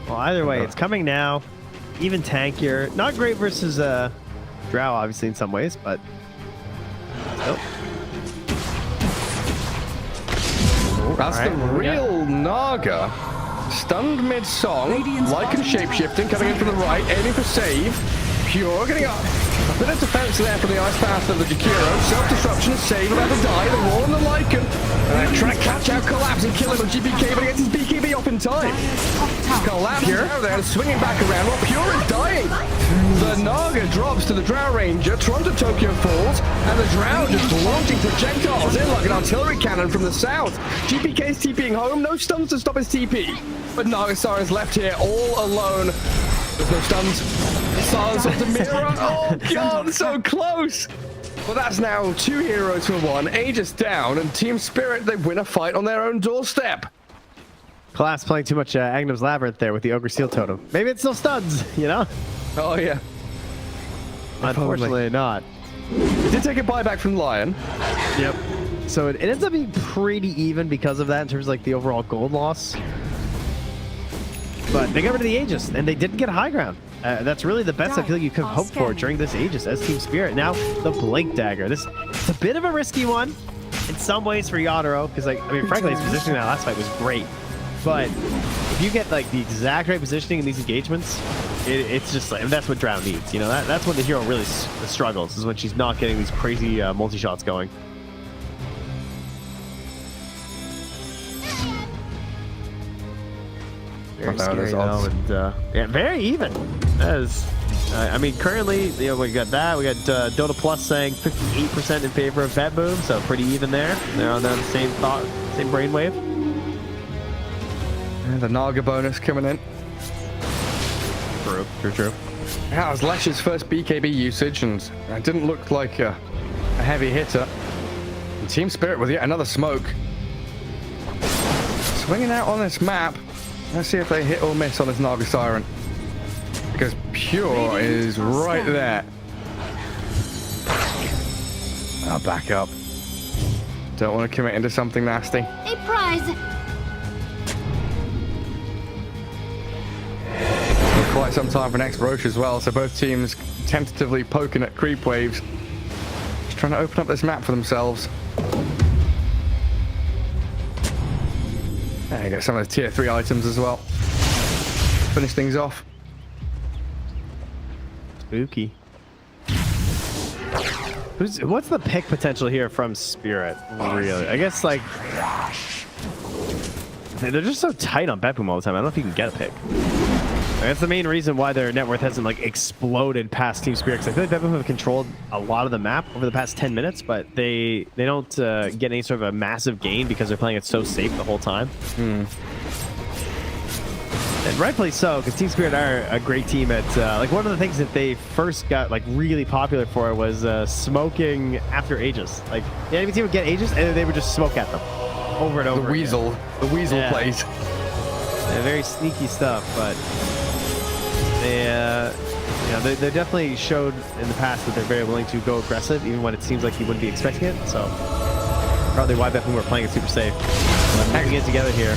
Well, either way, it's coming now. Even tankier. Not great versus Drow, obviously, in some ways, but
That's
All right,
the
what we got?
real Naga. Stunned mid-song,
Radiant's
like and shapeshifting, coming in from the right, aiming for save. Pure getting up. A bit of defense there from the ice path of the Jakiro. Self-disruption, save, about to die. The wall and the Lycan. Trying to catch out Collapse and kill him with GPK, but he gets his BKB off in time. Collapse here, there, swinging back around while Pure is dying. The Naga drops to the Drow Ranger. Toronto Tokyo falls, and the Drow just launching projectiles in like an artillery cannon from the south. GPK's TPing home, no stuns to stop his TP. But Naga Siren's left here all alone. There's no stuns. Silence of the mirror. Oh god, so close. Well, that's now 2 heroes for 1. Aegis down, and Team Spirit, they win a fight on their own doorstep.
Collapse playing too much Agnem's Labyrinth there with the Ogre Seal Totem. Maybe it still stuns, you know?
Oh yeah.
Unfortunately not.
It did take a buyback from Lion.
Yep. So it ends up being pretty even because of that in terms of like the overall gold loss. But they got rid of the Aegis, and they didn't get high ground. That's really the best I feel like you could have hoped for during this Aegis as Team Spirit. Now, the Blink Dagger. It's a bit of a risky one in some ways for Yadoro, because, like, I mean, frankly, his positioning in that last fight was great. But if you get, like, the exact right positioning in these engagements, it's just like, and that's what Drow needs. You know, that's when the hero really struggles, is when she's not getting these crazy multi-shots going. Very scary though, and yeah, very even. As I mean, currently, you know, we got that. We got Dota Plus saying 58% in favor of Vet Boom, so pretty even there. They're on the same thought, same brainwave.
And the Naga bonus coming in.
True.
That was Lesh's first BKB usage, and it didn't look like a heavy hitter. And Team Spirit with yet another smoke. Swinging out on this map. Let's see if they hit or miss on this Naga Siren. Because Pure is right there. I'll back up. Don't want to commit into something nasty.
A prize.
Quite some time for next Roche as well, so both teams tentatively poking at creep waves. Just trying to open up this map for themselves. There you go, some of the tier 3 items as well. Finish things off.
Spooky. What's the pick potential here from Spirit? Really? I guess, like, they're just so tight on Bet Boom all the time. I don't know if you can get a pick. That's the main reason why their net worth hasn't, like, exploded past Team Spirit. Because I feel like Bet Boom have controlled a lot of the map over the past 10 minutes, but they don't get any sort of a massive gain because they're playing it so safe the whole time. And rightfully so, because Team Spirit are a great team at, like, one of the things that they first got, like, really popular for was smoking after Aegis. Like, the enemy team would get Aegis, and then they would just smoke at them over and over
The Weasel
Yeah.
plays.
Yeah, very sneaky stuff, but they, you know, they definitely showed in the past that they're very willing to go aggressive, even when it seems like you wouldn't be expecting it. So probably why Bet Boom were playing it super safe. Hanging it together here.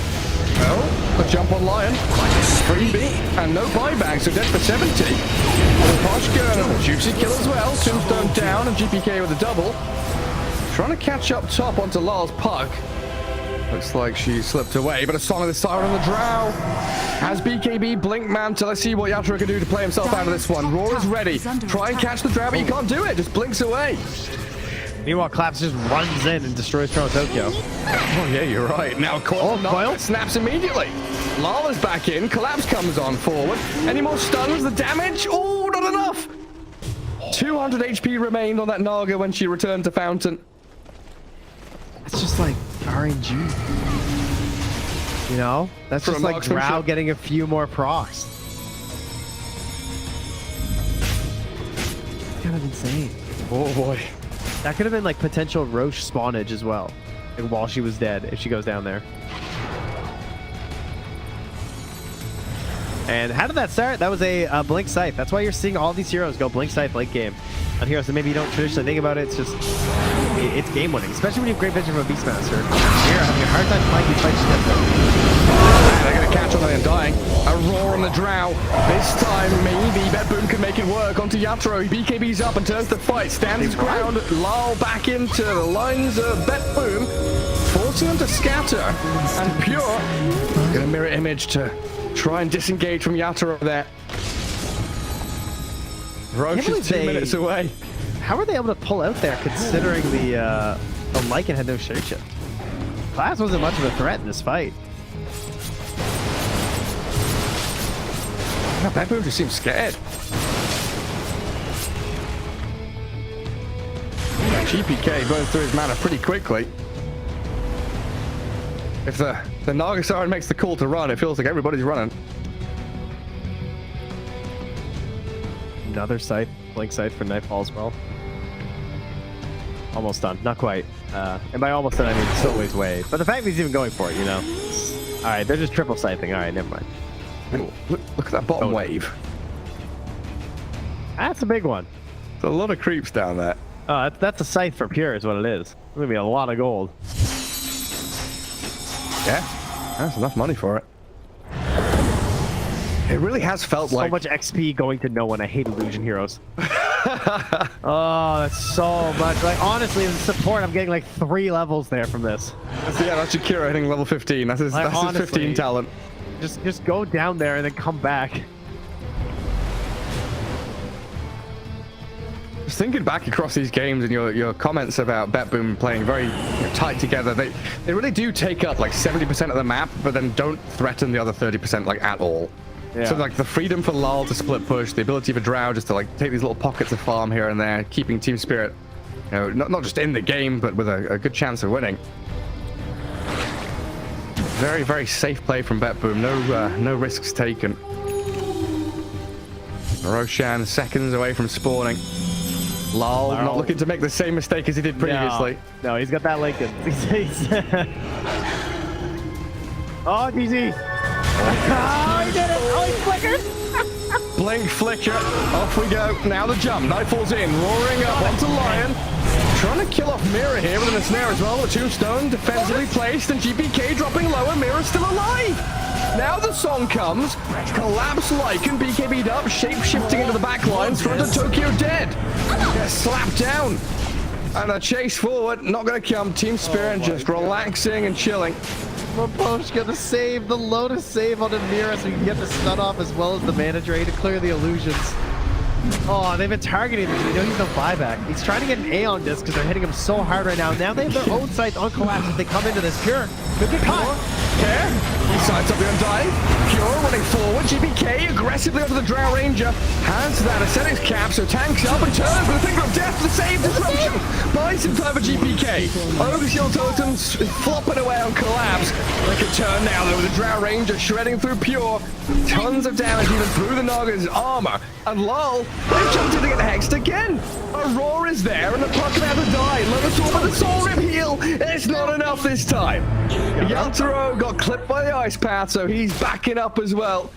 Well, a jump on Lion. Freebie, and no buyback, so dead for 70. Poshka and a juicy kill as well. Tombstone down and GPK with a double. Trying to catch up top onto Lars Puck. Looks like she slipped away, but a Song of the Siren on the Drow. Has BKB Blink Mantle. Let's see what Yatra can do to play himself out of this one. Roar is ready. Try and catch the Drow, but you can't do it. Just blinks away.
Meanwhile, Collapse just runs in and destroys Toronto Tokyo.
Oh yeah, you're right. Now Coil snaps immediately. Lala's back in. Collapse comes on forward. Any more stuns? The damage? Oh, not enough. 200 HP remained on that Naga when she returned to Fountain.
It's just like RNG. You know? That's just like Drow getting a few more procs. It's kind of insane.
Oh boy.
That could have been like potential Roche spawnage as well, like, while she was dead, if she goes down there. And how did that start? That was a Blink Scythe. That's why you're seeing all these heroes go Blink Scythe late game. On heroes that maybe you don't traditionally think about it, it's just, it's game winning, especially when you have great vision from a Beastmaster. You're having a hard time finding these fights.
They're going to catch on the Undying. A Roar on the drow. This time, maybe Betboom can make it work. Onto Yatoro. He BKB's up and turns to fight. Stands his ground. Lal back into the lines of Betboom, forcing him to scatter. And Pure gonna mirror image to try and disengage from Yatoro there. Roche is 2 minutes away.
How are they able to pull out there considering the Lycan had no shapeshift? Class wasn't much of a threat in this fight.
Yeah, Betboom just seems scared. GPK burns through his mana pretty quickly. If the Nagasaren makes the call to run, it feels like everybody's running.
Another scythe, blink scythe for Nightfall as well. Almost done, not quite. And by almost done, I mean still ways away. But the fact that he's even going for it, you know. All right, they're just triple scything. All right, never mind.
Ooh, look at that bottom wave.
That's a big one.
There's a lot of creeps down there.
Oh, that's a scythe for pure is what it is. It's gonna be a lot of gold.
Yeah, that's enough money for it. It really has felt
so
like
much XP going to no one. I hate illusion heroes. Oh, that's so much. Like honestly, as a support, I'm getting like 3 levels there from this.
Yeah, that's Shakira hitting level 15. That's his,
like,
that's
honestly,
his 15 talent.
Just go down there and then come back.
Just thinking back across these games and your comments about Betboom playing very tight together, they really do take up like 70% of the map, but then don't threaten the other 30% like at all.
Yeah.
So like the freedom for Lal to split push, the ability for Drow just to like take these little pockets of farm here and there, keeping Team Spirit, you know, not just in the game, but with a good chance of winning. Very, very safe play from Betboom. No risks taken. Roshan seconds away from spawning. Lal not looking to make the same mistake as he did previously.
No, he's got that Lincoln. Oh, GG. Oh, he did it. Oh, he flickered.
Blink, flicker. Off we go. Now the jump. Nightfall's in. Roaring up onto Lion. Trying to kill off Mira here with a snare as well. The tombstone defensively placed and GPK dropping lower. Mira's still alive. Now the song comes. Collapse Lycan BKB'd up. Shape-shifting into the back lines. Front of Tokyo dead. Gets slapped down. And a chase forward. Not going to come. Team Spirit just relaxing and chilling.
Raposh gonna save the Lotus save on Mira so he can get the stun off as well as the mana drain to clear the illusions. Oh, they've been targeting him. You know he's no buyback. He's trying to get an A on this because they're hitting him so hard right now. Now they have their own sights on collapse if they come into this. Pure could get caught.
Care. He sights up the Undying. Pure running forward. GBK aggressively onto the Drow Ranger. Has that ascetics cap, so tanks up and turns with a finger of death to save disruption. Buys some time for GPK. Overshield Totems flopping away on collapse. They can turn now though with the Drow Ranger shredding through Pure. Tons of damage even through the Naga's armor. And Lal, they jumped in to get hexed again. Aurora is there and the puck about to die. Lovator with the Soul Rip heal. It's not enough this time. Yaltaro got clipped by the ice path, so he's backing up as well.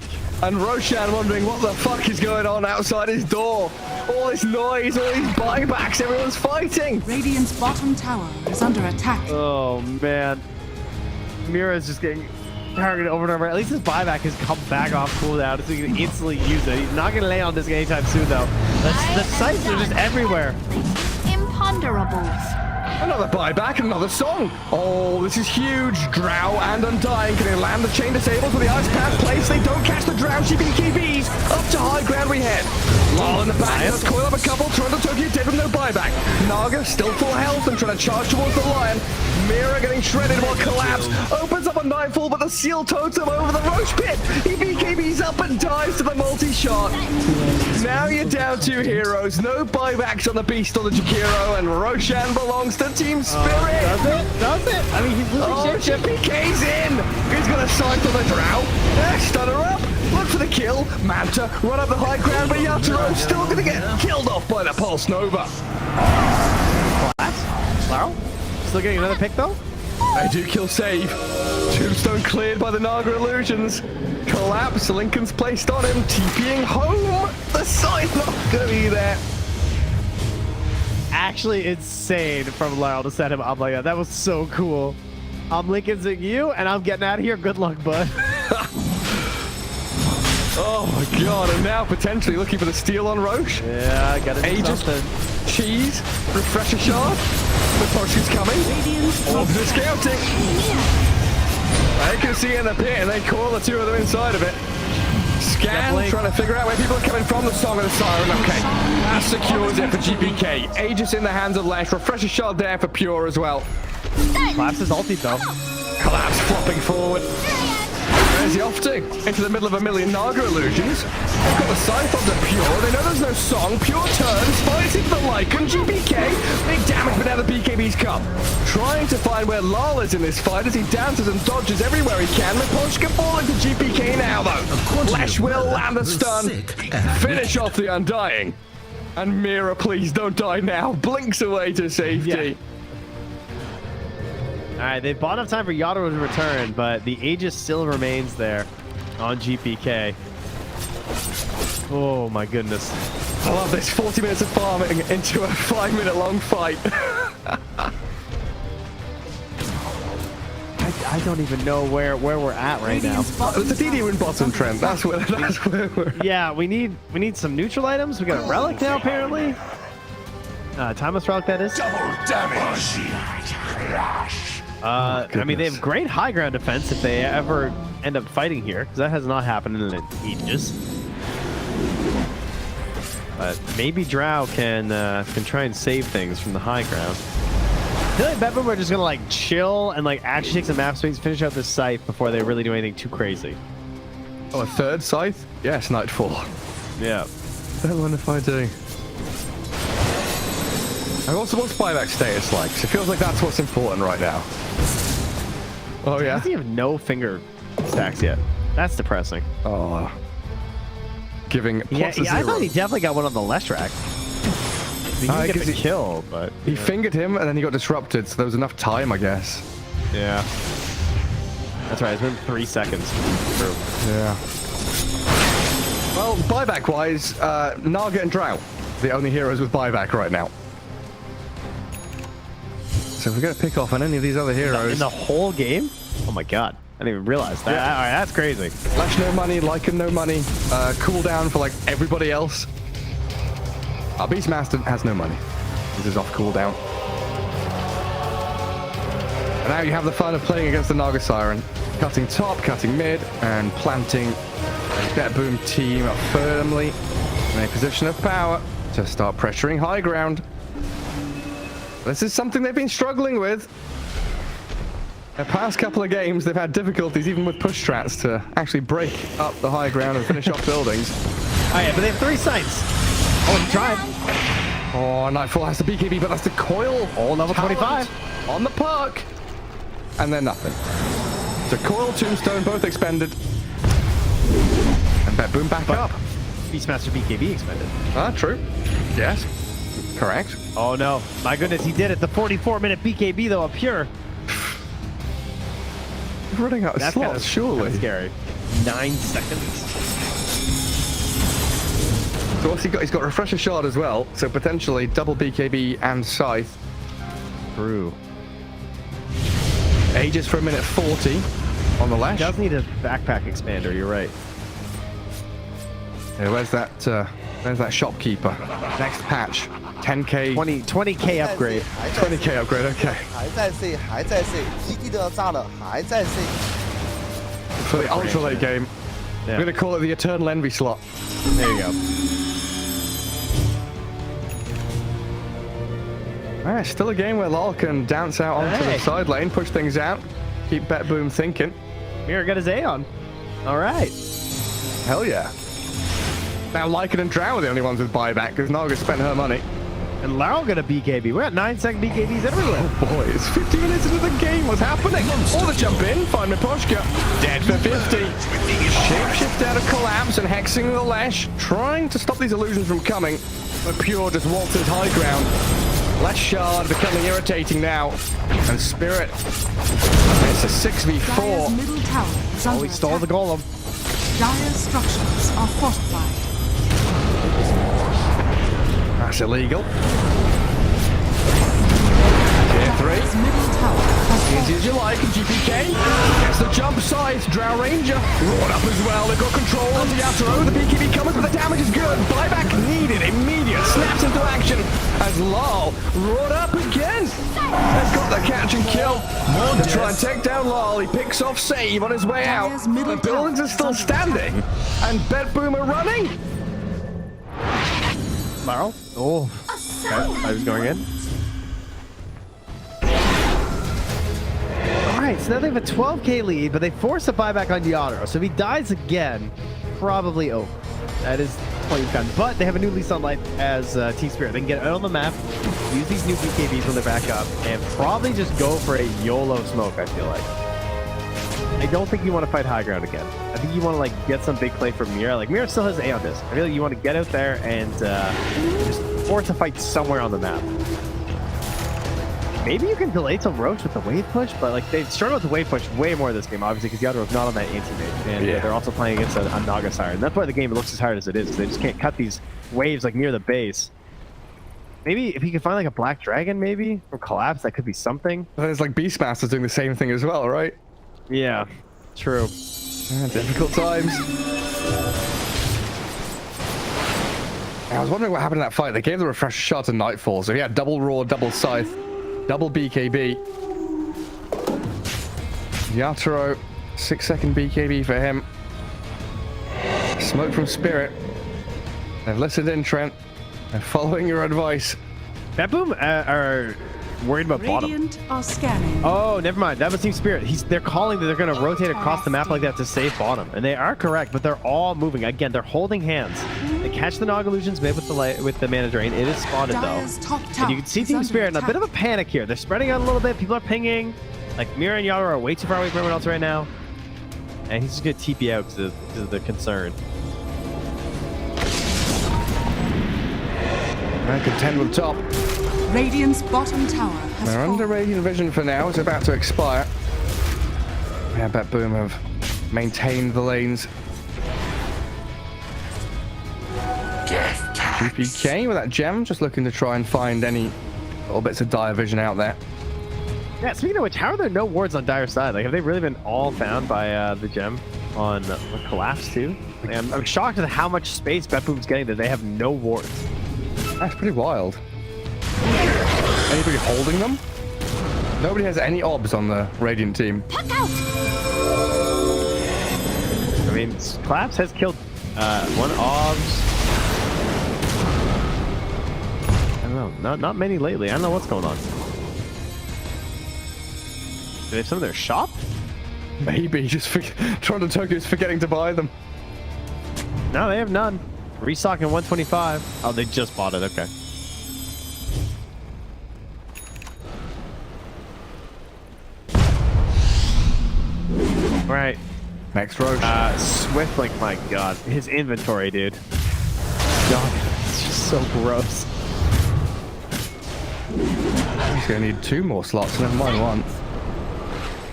And Roshan wondering what the fuck is going on outside his door. All this noise, all these buybacks, everyone's fighting.
Radiant's bottom tower is under attack.
Oh man. Mira's just getting targeted over and over. At least his buyback has come back off cooldown so he can instantly use it. He's not going to lay on this anytime soon though. The sights are just everywhere.
Imponderables.
Another buyback, another song. Oh, this is huge. Drow and Undying. Can they land the chain disables with the ice path place? They don't catch the Drow. GBKBs. Up to high ground we head. Lal in the back. Let's coil up a couple. Toronto Tokyo dead with no buyback. Naga still full health and trying to charge towards the Lion. Mira getting shredded while Collapse opens up a Nightfall, but the Seal Totem over the Roach Pit. He BKBs up and dives to the multi-shot. Now you're down 2 heroes. No buybacks on the Beast or the Jakiro, and Roshan belongs to Team Spirit.
Does it? Does it? I mean, he's losing
GPK's in. He's going to cycle the Drow. Stunner up. Look for the kill. Manta run up the high ground, but Yataro still going to get killed off by the Pulse Nova.
Claro? Still getting another pick though?
They do kill save. Tombstone cleared by the Naga illusions. Collapse. Lincoln's placed on him. TPing home. The side's not going to be there.
Actually insane from Lyle to set him up like that. That was so cool. I'm Lincoln's at you, and I'm getting out of here. Good luck, bud.
Oh my god, and now potentially looking for the steal on Roche.
Yeah, I gotta do
Aegis,
something.
cheese, refresher shard. The potion's coming. Orbs are scouting. They can see in the pit and they call the two of them inside of it. Scan, trying to figure out where people are coming from. The Song of the Siren. Okay, that secures it for GPK. Aegis in the hands of Lesh. Refresher shard there for Pure as well.
Collapse is ulti though.
Collapse flopping forward. Where's he off to? Into the middle of a million Naga illusions. They've got the Scythe onto Pure. They know there's no Song. Pure turns, fights into the Lycan. GPK, big damage, but now the BKB's come. Trying to find where Lal is in this fight as he dances and dodges everywhere he can. Miposhka falling to GPK now, though. Lesh will land the stun. Finish off the Undying. And Mira, please don't die now. Blinks away to safety.
Yeah. All right, they bought enough time for Yado to return, but the Aegis still remains there on GPK. Oh my goodness.
I love this 40 minutes of farming into a 5-minute long fight.
I don't even know where we're at right now.
It's a DD win bottom trend. That's where we're at.
Yeah, we need some neutral items. We got a relic now apparently. Timeless relic that is.
Double damage.
I mean, they have great high ground defense if they ever end up fighting here, because that has not happened in ages. But maybe Drow can try and save things from the high ground. I feel like Bedlam are just gonna like chill and like actually take some map space, finish out this scythe before they really do anything too crazy.
Oh, a third scythe? Yes, Nightfall.
Yeah.
Don't mind if I do. I also what's buyback status like? 'Cause it feels like that's what's important right now. Oh yeah.
Does he have no finger stacks yet? That's depressing.
Oh. Giving
Yeah,
plus a
I
zero.
thought he definitely got one on the left rack. He didn't get
'cause
the
he-
kill, but
He fingered him and then he got disrupted, so there was enough time, I guess.
yeah. That's right. It's been 3 seconds. True.
Yeah. Well, buyback wise, Naga and Drow, the only heroes with buyback right now. So if we're gonna pick off on any of these other heroes,
In the whole game? Oh my god. I didn't even realize that.
Yeah.
All right, that's crazy.
Lash no money, Lycan no money, cooldown for like everybody else. Our Beastmaster has no money. This is off cooldown. And now you have the fun of playing against the Naga Siren. Cutting top, cutting mid, and planting that boom team up firmly in a position of power to start pressuring high ground. This is something they've been struggling with. The past couple of games, they've had difficulties even with push strats to actually break up the high ground and finish off buildings.
Oh yeah, but they have 3 sites. Oh, he tried.
Oh, Nightfall has the BKB, but that's the coil.
Oh, level
talent
25.
on the park. And then nothing. So coil, tombstone, both expended. And Bet Boom back up.
Beastmaster BKB expended.
Ah, true. Yes. Correct.
Oh no. My goodness, he did it. The 44-minute BKB though, up pure.
We're running out of slots, surely.
That's scary. 9 seconds.
So what's he got? He's got Refresher Shard as well, so potentially double BKB and Scythe.
True.
Aegis for a minute 40 on the Lash.
He does need a backpack expander, you're right.
Yeah, where's that shopkeeper? Next patch. 10k.
20k upgrade.
20k upgrade, okay.
还在 C， 还在 C， 基地都炸了，还在 C。
For the ultra late game.
Yeah.
I'm going to call it the Eternal Envy slot.
There you go.
Alright, still a game where Lol can dance out onto
Hey.
the side lane, push things out, keep Bet Boom thinking.
Mira got his A on. All right.
Hell yeah. Now Lycan and Drow are the only ones with buyback because Naga spent her money.
And Lau got a BKB. We're at 9-second BKBs everywhere.
Oh boy, it's 50 minutes into the game. What's happening? All the jump in, find Miposhka. Dead for 50. Shapeshift out of collapse and hexing the Lash, trying to stop these illusions from coming. But Pure just waltzes high ground. Lash Shard becoming irritating now. And Spirit. It's a 6v4.
Dire's middle tower is
Oh,
under
he stole the
attack.
golem.
Dire's structures are fortified.
That's illegal.
Dire's middle tower has
Easy
fallen.
as you like, GPK gets the jump scythe, Drow Ranger roared up as well, they've got control on the Yatoro, the BKB comes, but the damage is good, buyback needed, immediate, snaps into action, as Lol roared up again, they've got the catch and kill, to try and take down Lol, he picks off Save on his way out,
Dire's middle
the buildings are still standing, and Bet Boomer running.
Barrel? Oh. Okay, I was going in. Alright, so now they have a 12k lead, but they force a buyback on Yatoro. So if he dies again, probably over. That is 20 times. But they have a new lease on life as Team Spirit. They can get out on the map, use these new BKBs when they're back up, and probably just go for a YOLO smoke, I feel like. I don't think you want to fight high ground again. I think you want to like get some big play from Mira. Like Mira still has A on this. I feel like you want to get out there and just force a fight somewhere on the map. Maybe you can delay some Roach with the wave push, but like they've struggled with the wave push way more this game, obviously, because Yatoro's not on that anti-mage, and they're also playing against a Naga Siren. That's why the game looks as hard as it is. They just can't cut these waves like near the base. Maybe if you can find like a Black Dragon, maybe or Collapse, that could be something.
There's like Beastmasters doing the same thing as well, right?
Yeah, true.
Difficult times. I was wondering what happened in that fight. They gave the refresh shot to Nightfall, so he had double Roar, double Scythe, double BKB. Yatoro, 6-second BKB for him. Smoke from Spirit. They've listened in, Trent. They're following your advice.
That boom are worried about bottom.
Radiant are scanning.
Oh, never mind. That was Team Spirit. They're calling that they're going to rotate across the map like that to save bottom, and they are correct. But they're all moving again. They're holding hands. They catch the Nog illusions mid with the mana drain. It is spotted
Dire's
though,
top
and
tower
you can see
is
Team
under
Spirit in a
attack.
bit of a panic here. They're spreading out a little bit. People are pinging. Like Mira and Yatoro are way too far away from everyone else right now, and he's just going to TP out because of the concern.
I contend with top.
Radiant's bottom tower has
They're under
fallen.
Radiant Vision for now. It's about to expire. Yeah, Bet Boom have maintained the lanes. GPK with that gem, just looking to try and find any little bits of dire vision out there.
Yeah, speaking of which, how are there no wards on Dire's side? Like, have they really been all found by the gem on Collapse too? Like, I'm shocked at how much space Bet Boom's getting that they have no wards.
That's pretty wild. Anybody holding them? Nobody has any obs on the Radiant team.
Puck out!
I mean, Collapse has killed one obs. I don't know, not many lately. I don't know what's going on. Do they have some of their shop?
Maybe just Toronto Tokyo's forgetting to buy them.
No, they have none. Restocking 125. Oh, they just bought it. Okay. All right.
Next Roach.
Swift, like, my God. His inventory, dude. God, it's just so gross.
He's gonna need 2 more slots, never mind 1.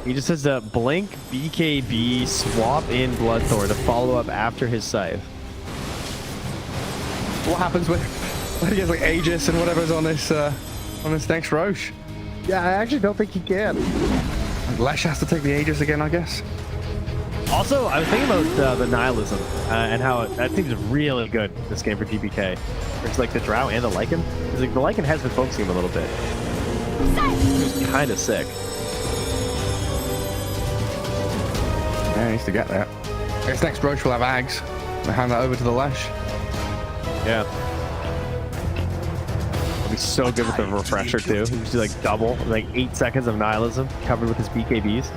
He just has to blink, BKB, swap in Bloodthorn to follow up after his scythe.
What happens when he gets like Aegis and whatever's on this next Roche?
Yeah, I actually don't think he can.
Lesh has to take the Aegis again, I guess.
Also, I was thinking about the Nihilism and how that seems really good this game for TPK. It's like the Drow and the Lycan. Because like, the Lycan has been focusing him a little bit. It's kind of sick.
Yeah, he needs to get that. This next Roche will have Ags. I'll hand that over to the Lesh.
Yeah. It'll be so good with the refresher too. You just do like double, like 8 seconds of Nihilism covered with his BKBs.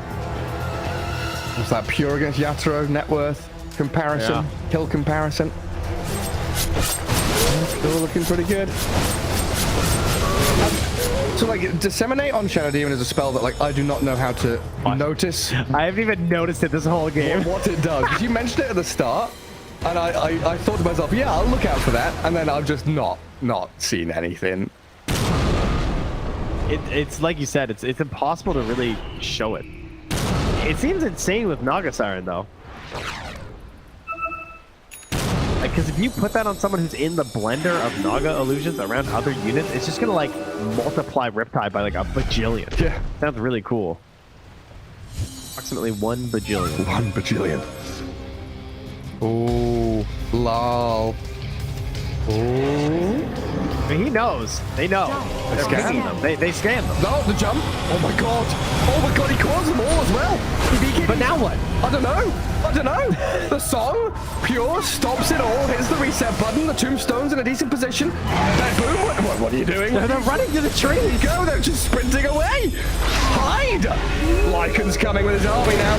What's that? Pure against Yatoro, net worth comparison, kill comparison. Still looking pretty good. So like Disseminate on Shadow Demon is a spell that like I do not know how to notice
I haven't even noticed it this whole game.
what it does. You mentioned it at the start, and I thought to myself, yeah, I'll look out for that, and then I've just not seen anything.
It's like you said, it's impossible to really show it. It seems insane with Naga Siren though. Like, because if you put that on someone who's in the blender of Naga illusions around other units, it's just gonna like multiply Riptide by like a bajillion.
Yeah.
Sounds really cool. Approximately 1 bajillion.
1 bajillion. Oh, lol. Oh.
I mean, he knows. They know. They're
scan
picking them. They scan them.
No, the jump. Oh my god. Oh my god, he calls them all as well.
But now what?
I don't know. I don't know. The song, pure, stops it all, hits the reset button, the tombstone's in a decent position. Then boom, what are you doing?
They're running to the trees.
Go, they're just sprinting away. Hide. Lycan's coming with his army now.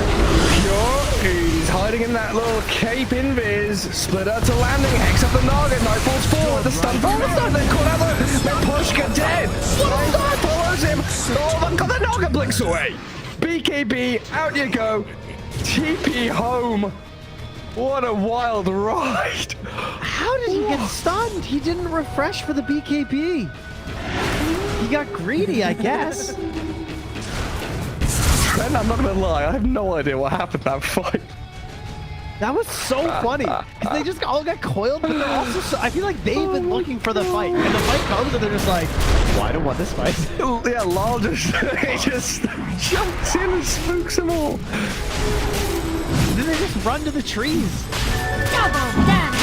Pure, he's hiding in that little cape invis. Splitter to landing, hex up the Naga, knife falls forward, the stun follows them, then caught out the Pushka dead. Star follows him. Oh, the Naga blinks away. BKB, out you go. TP home. What a wild ride.
How did he get stunned? He didn't refresh for the BKB. He got greedy, I guess.
Ben, I'm not gonna lie, I have no idea what happened that fight.
That was so funny. Because they just all got coiled, but they're also so, I feel like they've been looking for the fight. And the fight comes and they're just like, well, I don't want this fight.
Yeah, Lal just, he just jumps in and spooks them all.
Then they just run to the trees.
Double damage.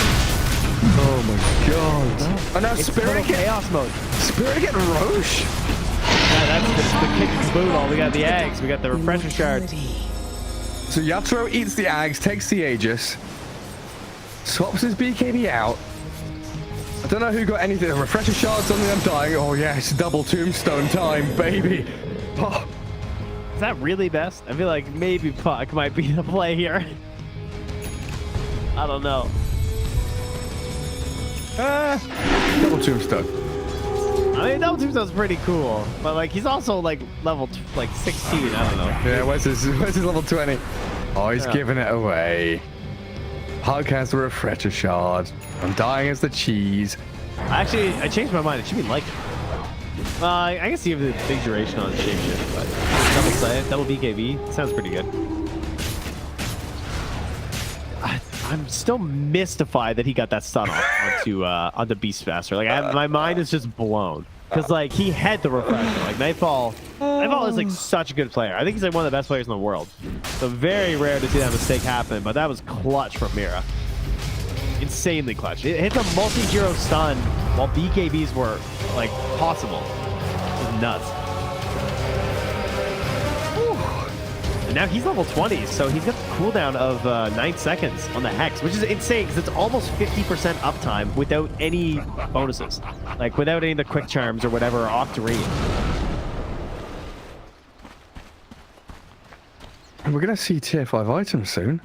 Oh my god. And now
It's
Spirit
total
get
chaos mode.
Spirit get Roche.
Yeah, that's the kick and caboodle. All. We got the eggs. We got the refresher shards.
So Yatro eats the Ags, takes the Aegis, swaps his BKB out. I don't know who got anything. Refresher shards on the Undying. Oh yes, double tombstone time, baby. Oh.
Is that really best? I feel like maybe Puck might be the play here. I don't know.
Double tombstone.
I mean, double tombstone's pretty cool, but like he's also like level like 16. I don't know.
Yeah, where's his level 20? Oh, he's giving it away. Puck has the refresher shard. Undying as the cheese.
Actually, I changed my mind. It should be like I can see the big duration on shapeshift, but double sight, double BKB sounds pretty good. I'm still mystified that he got that stun off onto Beastmaster. Like my mind is just blown because like he had the refresher. Like Nightfall is like such a good player. I think he's like one of the best players in the world. So very rare to see that mistake happen, but that was clutch from Mira. Insanely clutch. It hit a multi-hero stun while BKBs were like possible. It was nuts. And now he's level 20, so he's got the cooldown of 9 seconds on the Hex, which is insane because it's almost 50% uptime without any bonuses. Like without any of the quick charms or whatever off to read.
And we're gonna see tier 5 items soon.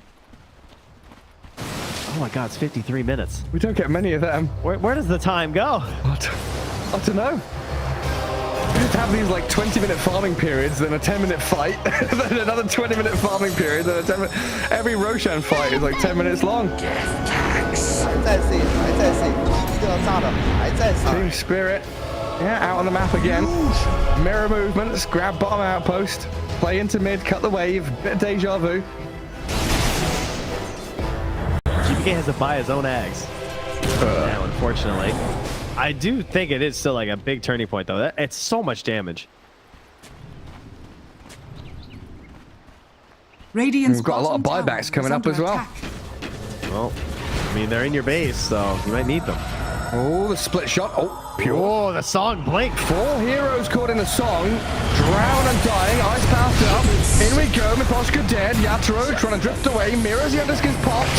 Oh my god, it's 53 minutes.
We don't get many of them.
Where does the time go?
I don't know. We just have these like 20-minute farming periods, then a 10-minute fight, then another 20-minute farming period, then a 10-minute... Every Roshan fight is like 10 minutes long.
还在 C， 还在 C，GG 都要炸了，还在 C。
Team Spirit, yeah, out on the map again. Mirror movements, grab bottom outpost, play into mid, cut the wave, bit of deja vu.
GPK has to buy his own eggs. Now, unfortunately. I do think it is still like a big turning point, though. It's so much damage.
Radiant's
We've got a lot of
bottom
buybacks
tower
coming
is
up
under
as well.
attack.
Well, I mean, they're in your base, so you might need them.
Oh, the split shot. Oh, pure.
Oh, the song blink.
4 heroes caught in the song. Drown and dying. Ice path up. In we go. Miposhka dead. Yatro trying to drift away. Mirrors the underskins popped.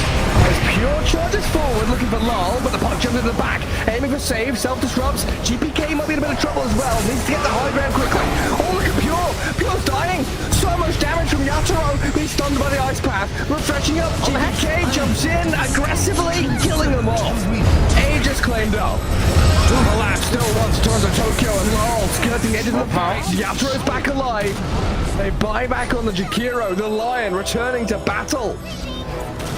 As Pure charges forward looking for Lal, but the puck jumps into the back. Aiming for save. Self-disrupts. GPK might be in a bit of trouble as well. Needs to get the high ground quickly. Oh, look at Pure. Pure's dying. So much damage from Yatro. He's stunned by the ice path. Refreshing up. GPK jumps in aggressively, killing them all. Aegis claimed up. Overlap still wants to turn to Tokyo and Lal skirting the edge of the fight. Yatro's back alive. They buy back on the Jakiro, the Lion returning to battle.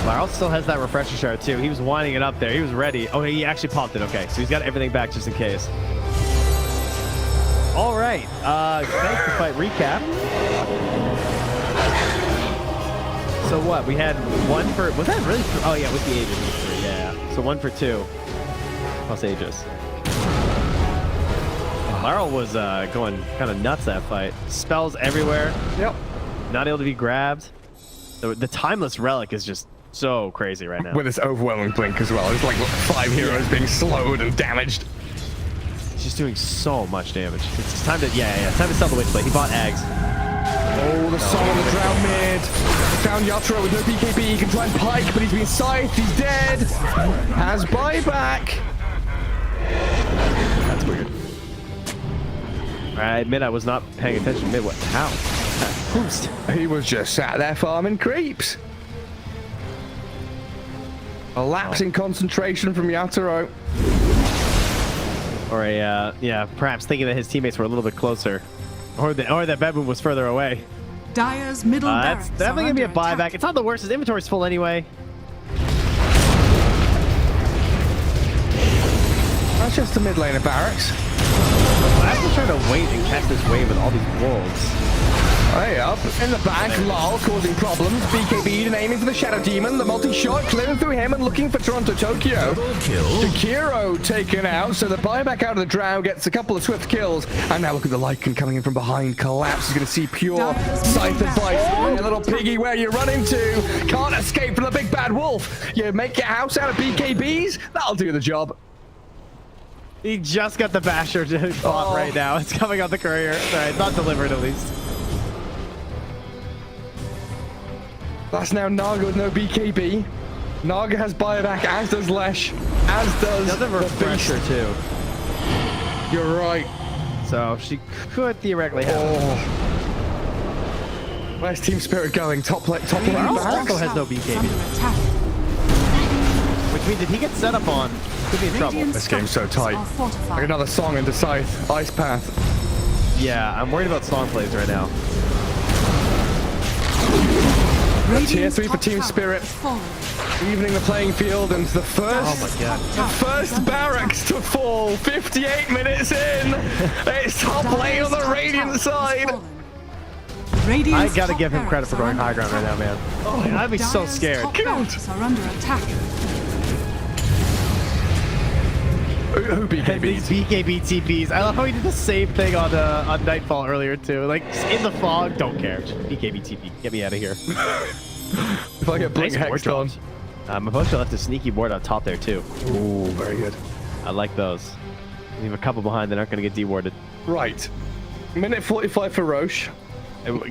Larl still has that refresher shard too. He was winding it up there. He was ready. Oh, he actually popped it. Okay, so he's got everything back just in case. All right. Thanks to fight recap. So what? We had one for. Was that really? Oh yeah, with the Aegis. Yeah. So 1 for 2. Plus Aegis. Laurel was going kind of nuts that fight. Spells everywhere.
Yep.
Not able to be grabbed. The Timeless Relic is just so crazy right now.
With its overwhelming blink as well. It's like 5 heroes being slowed and damaged.
He's just doing so much damage. It's time to, it's time to sell the Witchblade. He bought Ags.
Oh, the song on the drown mid. Found Yatra with no BKB. He can try and pike, but he's been scythed. He's dead. Has buyback.
That's weird. I admit I was not paying attention mid. What? How? Boost.
He was just sat there farming creeps. A lapse in concentration from Yatoro.
Or perhaps thinking that his teammates were a little bit closer. Or that Bedroom was further away.
Dire's middle
That's
barracks
definitely
are
going to be a
under
buyback.
attack.
It's not the worst. His inventory's full anyway.
That's just the mid lane of barracks.
I'm just trying to wait and catch this wave with all these wolves.
Hey, up in the back, Lol causing problems. BKB and aiming for the Shadow Demon. The multi-shot clearing through him and looking for Toronto Tokyo. Shakiro taken out, so the buyback out of the Drow gets a couple of swift kills. And now look at the Lycan coming in from behind. Collapse is going to see pure Scythed Bite. Hey, little piggy, where you running to? Can't escape from the big bad wolf. You make your house out of BKBs? That'll do the job.
He just got the Basher to bot right now. It's coming on the courier. Sorry, it's not delivered at least.
That's now Naga with no BKB. Naga has buyback, as does Lesh, as does
Doesn't
the
refresher
Beast.
too.
You're right.
So she could theoretically have.
Oh. Where's Team Spirit going? Top lane
Laurel
barracks?
also has no BKB.
Under attack.
Which means if he gets set up on, could be in trouble.
Radiant
This game's so
structures
tight.
are fortified.
Like another Song into Scythe, Ice Path.
Yeah, I'm worried about song plays right now.
Radiant's
tier 3 for
top
Team
tower
Spirit.
has fallen.
Evening the playing field and the first,
Oh my god.
first barracks to fall. 58 minutes in. It's top lane on the Radiant side.
I gotta give him credit for going high ground right now, man. Oh, I'd be so scared.
Barracks are under attack.
Who BKB?
These BKB TPs. I love how he did the same thing on Nightfall earlier too. Like just in the fog, don't care. Just BKB TP. Get me out of here.
If I get Blink
Nice ward
Hexed on.
drops. Mapocha left a sneaky ward on top there too.
Ooh, very good.
I like those. Leave a couple behind that aren't gonna get dewarded.
Right. Minute 45 for Roche.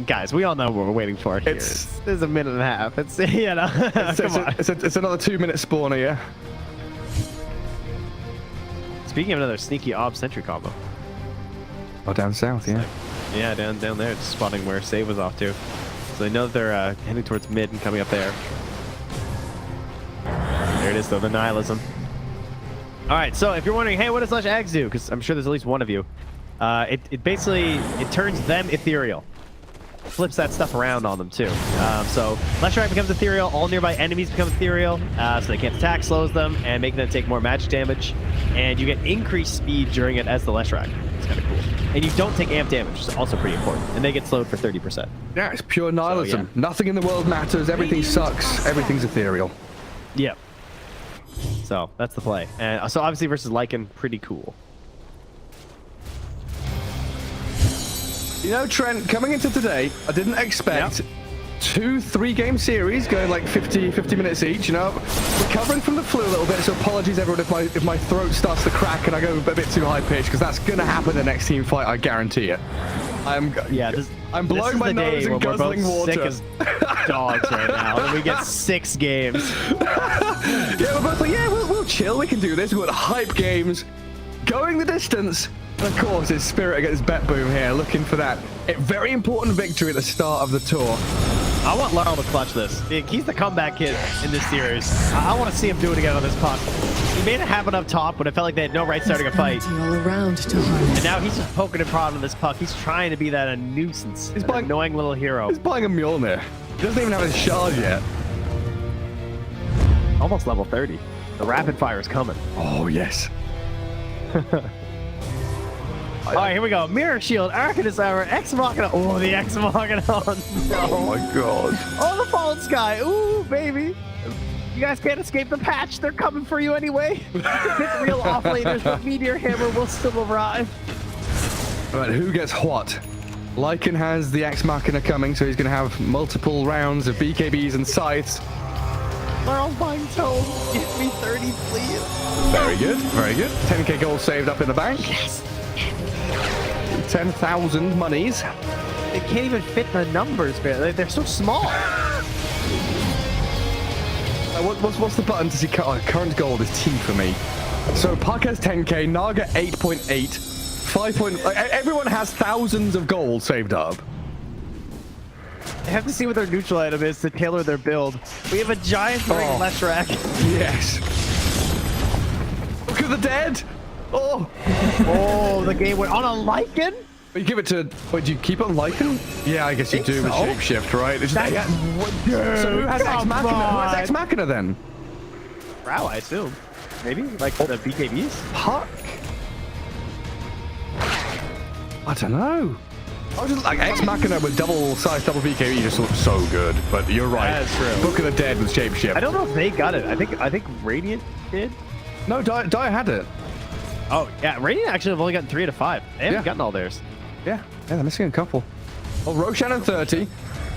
Guys, we all know what we're waiting for here.
It's-
There's a minute and a half. It's you know. Come on.
It's another 2-minute spawner, yeah?
Speaking of another sneaky Ob Sentry combo.
Oh, down south, yeah.
Yeah, down there, just spotting where Save was off to. So they know that they're heading towards mid and coming up there. There it is, though, the nihilism. All right, so if you're wondering, hey, what does Slash Ags do? Because I'm sure there's at least one of you. It basically turns them ethereal. Flips that stuff around on them too. So Leshrac becomes ethereal, all nearby enemies become ethereal, so they can't attack, slows them, and making them take more magic damage. And you get increased speed during it as the Leshrac. It's kind of cool. And you don't take amp damage, which is also pretty important. And they get slowed for 30%.
Yeah, it's pure nihilism.
yeah.
Nothing in the world matters. Everything sucks. Everything's ethereal.
Yep. So that's the play. And so obviously versus Lycan, pretty cool.
You know, Trent, coming into today, I didn't expect 2-3 game series going like 50 minutes each, you know. Recovering from the flu a little bit, so apologies everyone if my throat starts to crack and I go a bit too high pitched, because that's going to happen in the next team fight, I guarantty it. I'm blowing my nose and guzzling water.
Sick as dogs right now, and we get 6 games.
Yeah, we're both like, yeah, we'll chill, we can do this. We've got hype games, going the distance. And of course, it's Spirit against Bet Boom here, looking for that very important victory at the start of the tour.
I want Laurel to clutch this. He's the comeback kid in this series. I want to see him do it again on this puck. He made it happen up top when it felt like they had no right starting a fight.
All around to harness.
And now he's just poking and prodding this puck. He's trying to be that a nuisance,
He's
an
buying-
annoying little hero.
He's buying a Mjolnir. He doesn't even have his shard yet.
Almost level 30. The rapid fire is coming.
Oh, yes.
All right, here we go. Mirror Shield, Arcanist Armor, Ex Machina. Oh, the Ex Machina. Oh, no.
Oh, my God.
Oh, the Fallen Sky. Ooh, baby. You guys can't escape the patch. They're coming for you anyway. Pick real off-laners, but Meteor Hammer will still arrive.
All right, who gets what? Lycan has the Ex Machina coming, so he's going to have multiple rounds of BKBs and scythes.
Marl's buying tone. Give me 30, please.
Very good, very good. 10k gold saved up in the bank.
Yes.
10,000 monies.
They can't even fit the numbers, man. They're so small.
What's the button to see? Oh, current gold is T for me. So Puck has 10k, Naga 8.8, 5. Everyone has thousands of gold saved up.
They have to see what their neutral item is to tailor their build. We have a giant ring Leshrac.
Yes. Look at the dead. Oh.
Oh, the game went on a Lycan?
You give it to. Wait, do you keep it on Lycan? Yeah, I guess you do with shapeshift, right? It's just, so who has Ex Machina? Who has Ex Machina then?
Drow, I assume. Maybe like the BKBs.
Puck. I don't know. I was just like Ex Machina with double size, double BKB just looks so good. But you're right.
That's true.
Book of the Dead with shapeshift.
I don't know if they got it. I think Radiant did.
No, Dire had it.
Oh yeah, Radiant actually have only gotten 3 out of 5. They haven't gotten all theirs.
Yeah, they're missing a couple. Well, Roshan and 30.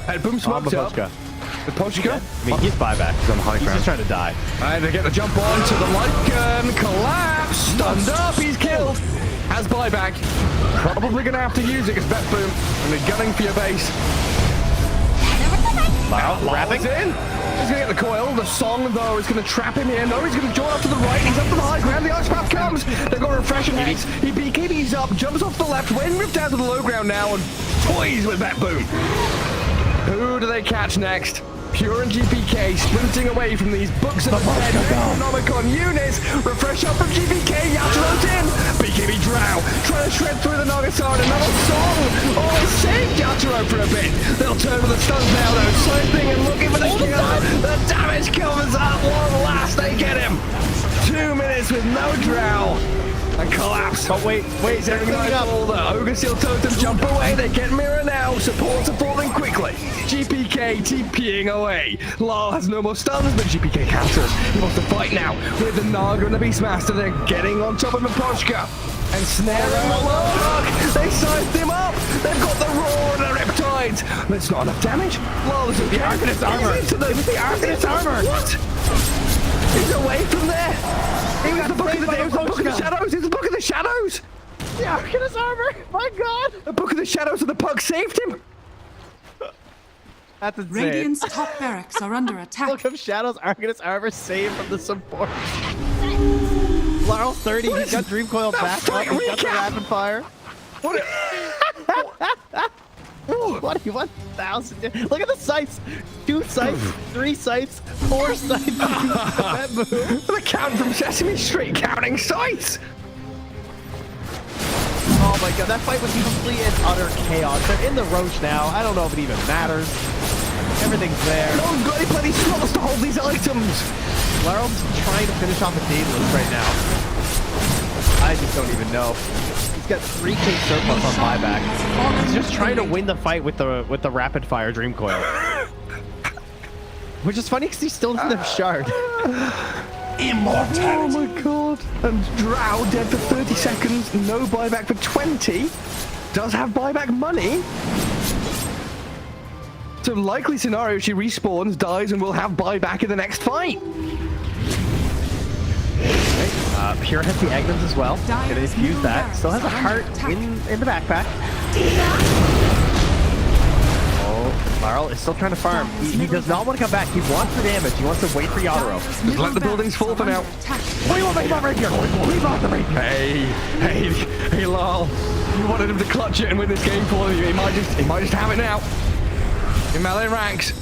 And boom, smoked up. With Pochka.
I mean, he's buyback.
He's on high ground.
He's just trying to die.
And they get the jump on to the Lycan. Collapse. Stunned up. He's killed. Has buyback. Probably going to have to use it because Bet Boom. And they're gunning for your base.
Wrapping
in. He's going to get the coil. The song, though, is going to trap him here. No, he's going to join up to the right. He's up to the high ground. The ice path comes. They've got a refreshing haze. He BKB's up, jumps off the left. Wind ripped down to the low ground now and toys with Bet Boom. Who do they catch next? Pure and GPK sprinting away from these books of the dead Necronomicon units. Refresh up from GPK. Yaturo's in. BKB Drow trying to shred through the Nagasar. Another song. Oh, they saved Yaturo for a bit. They'll turn with the stuns now though. Sloping and looking for the kill. The damage comes up. One last. They get him. 2 minutes with no Drow. And collapse.
But wait,
they're cleaning up. The Ogre Seal Totem jump away. They get Mirror now. Supports are falling quickly. GPK TPing away. Lal has no more stuns, but GPK counters. He wants to fight now with the Naga and the Beastmaster. They're getting on top of Mapochka and snaring the Warlock. They sized him up. They've got the Roar and the Riptides. That's not enough damage. Lal is okay. The Arcanist armor. It was the Arcanist armor. What? He's away from there. He was the Book of the Dead. It was the Book of the Shadows. It's the Book of the Shadows.
The Arcanist armor. My God.
The Book of the Shadows and the Pug saved him.
That's insane.
Radiant's top barracks are under attack.
Book of Shadows, Arcanist armor saved from the support. Larl's 30. He's got Dream Coil back up. He's got the rapid fire.
What?
21,000. Look at the sights. 2 sights, 3 sights, 4 sights. That move.
The count from Sesame Street counting sights.
Oh my God, that fight was complete and utter chaos. They're in the Roche now. I don't know if it even matters. Everything's there.
No one's got any bloody slots to hold these items.
Larl's trying to finish off a Daedalus right now. I just don't even know. He's got 3k surplus on buyback. He's just trying to win the fight with the rapid fire Dream Coil. Which is funny because he still doesn't have Shard.
Immortality.
Oh my God. And Drow dead for 30 seconds. No buyback for 20. Does have buyback money. So likely scenario, she respawns, dies, and will have buyback in the next fight.
Pure has the Agnums as well. Gonna defuse that. Still has a heart in the backpack. Oh, Larl is still trying to farm. He does not want to come back. He wants the damage. He wants to wait for Yatoro.
Just let the buildings fall for now.
What do you want to make about Rapier? Leave off the Rapier.
Hey, Lal. You wanted him to clutch it and win this game for you. He might just have it now. In melee ranks.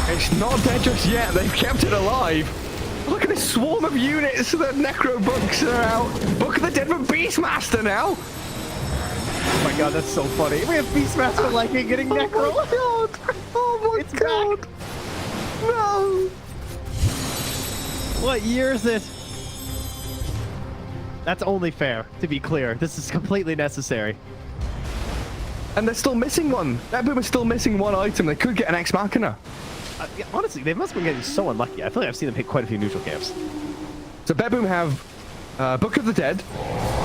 It's not dead just yet. They've kept it alive. Look at this swarm of units. The Necro books are out. Book of the Dead from Beastmaster now.
Oh my God, that's so funny. We have Beastmaster like getting Necro.
Oh my God. Oh my
It's
God.
back.
No.
What year is it? That's only fair, to be clear. This is completely necessary.
And they're still missing one. That boom is still missing one item. They could get an Ex Machina.
Yeah, honestly, they must have been getting so unlucky. I feel like I've seen them hit quite a few neutral camps.
So Bedboom have Book of the Dead,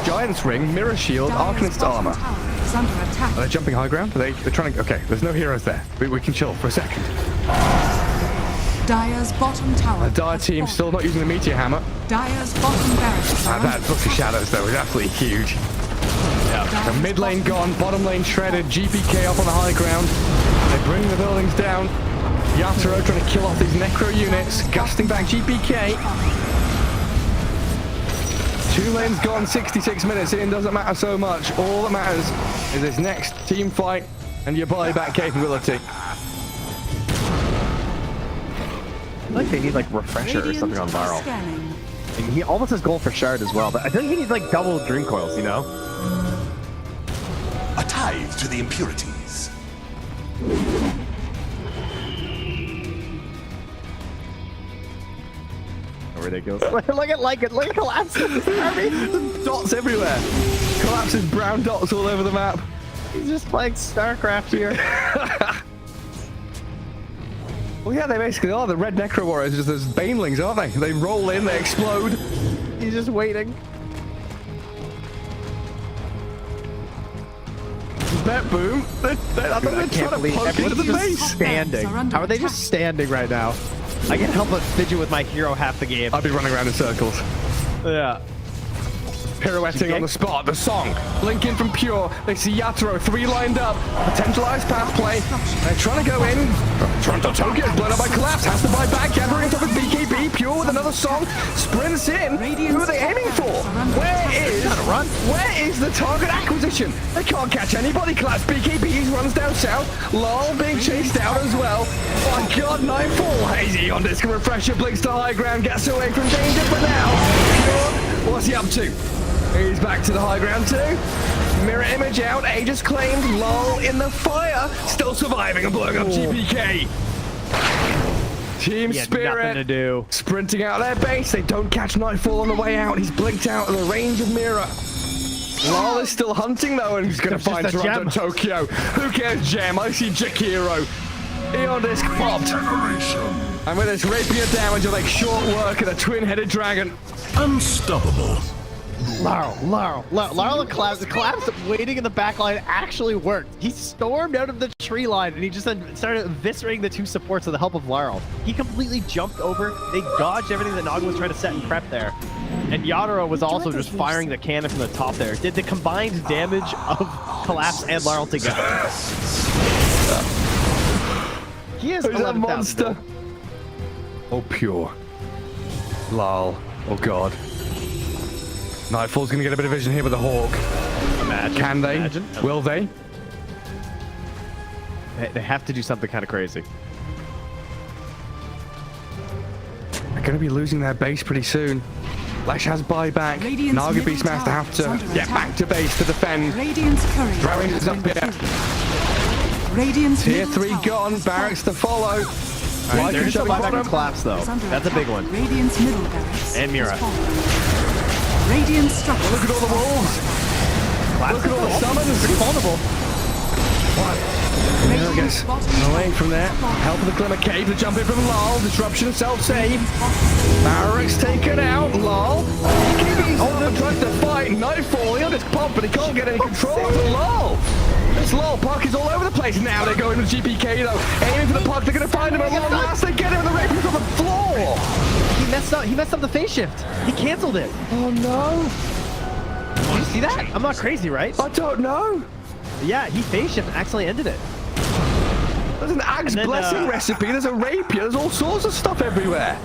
Giant's Ring, Mirror Shield,
Dire's
Arcanist's
bottom
Armor.
tower is under attack.
Are they jumping high ground? They're trying to... Okay, there's no heroes there. We can chill for a second.
Dire's bottom tower.
The Dire
has
team
fallen.
still not using the Meteor Hammer.
Dire's bottom barracks are
That
under
Book of Shadows, though, is absolutely huge. The
Dire's
mid lane
bottom-
gone, bottom lane shredded, GPK up on the high ground. They bring the buildings down. Yatoro trying to kill off these Necro units, gusting back GPK. 2 lanes gone, 66 minutes in, doesn't matter so much. All that matters is this next team fight and your buyback capability.
I feel like they need like refresher or something on
Radiant
Varl.
scanning.
And he almost has gold for shard as well, but I feel like he needs like double dream coils, you know?
A tithe to the impurities.
Ridiculous. Look at Collapse.
Dots everywhere. Collapses brown dots all over the map.
He's just playing StarCraft here.
Well, yeah, they basically are. The red Necro Warriors, just those banelings, aren't they? They roll in, they explode.
He's just waiting.
Bet boom. They're trying to poke into the
just
base.
standing.
Are under
How are they just
attack.
standing right now? I can't help but fidget with my hero half the game.
I'll be running around in circles.
Yeah.
Pirouetting on the spot. The song. Blink in from Pure. They see Yatoro, 3 lined up. Potentialized path play. They're trying to go in. Toronto Tokyo is blown up by Collapse. Has to buy back. Gathering on top of BKB. Pure with another song. Sprints in. Who are they aiming for? Where is the target acquisition? They can't catch anybody. Collapse BKB runs down south. Lol being chased out as well. My god, Nightfall. Hazy on disc. Refresher blinks to high ground. Gets away from danger for now. Pure. What's he up to? He's back to the high ground too. Mirror image out. Aegis claimed. Lol in the fire. Still surviving and blowing up GPK. Team
He had
Spirit
nothing to do.
sprinting out their base. They don't catch Nightfall on the way out. He's blinked out of the range of Mirror. Lol is still hunting though, and he's going to
Just
find
a
Toronto
gem.
Tokyo. Who cares, Gem? I see Jakiro. Eon Disc popped. And with this rapier damage, you'll make short work of the twin-headed dragon.
Unstoppable.
Laurel and Collapse waiting in the back line actually worked. He stormed out of the tree line and he just then started eviscerating the 2 supports with the help of Laurel. He completely jumped over. They dodged everything that Nog was trying to set and prep there. And Yatoro was also just firing the cannon from the top there. Did the combined damage of Collapse and Laurel together. He is
Who's that monster? Oh, Pure. Lol. Oh, God. Nightfall's going to get a bit of vision here with the Hawk. Can they?
Imagine.
Will they?
They have to do something kind of crazy.
They're going to be losing their base pretty soon. Lash has buyback.
Radiant's
Naga
middle
Beastmaster
tower
have
is
to
under
get
attack.
back to base to defend.
Radiant's courier
Drowning
has
is up
been
here.
defeated. Radiant's
Tier
middle
3
tower
gone.
has
Barracks to
fallen.
follow.
Right, there
Lycan
is a
shoving
buyback
bottom.
of Collapse though.
Is under
That's a big
attack.
one.
Radiant's middle barracks
And Mira.
is fallen. Radiant structures.
Look at all the wolves. Look at all the summons.
Pretty vulnerable.
There gets away from there. Help of the Glimmer Cave to jump in from Lol. Disruption, self-save. Barracks taken out. Lol. BKB's over tries to fight. Nightfall. He'll just pop, but he can't get any control over Lol. This Lol puck is all over the place now. They're going with GPK though. Aiming for the puck. They're going to find him at long last. They get him with the rapier from the floor.
He messed up the phase shift. He canceled it.
Oh no.
Did you see that? I'm not crazy, right?
I don't know.
Yeah, he phase shift and accidentally ended it.
There's an Axe
And then,
Blessing recipe. There's a rapier. There's all sorts of stuff everywhere.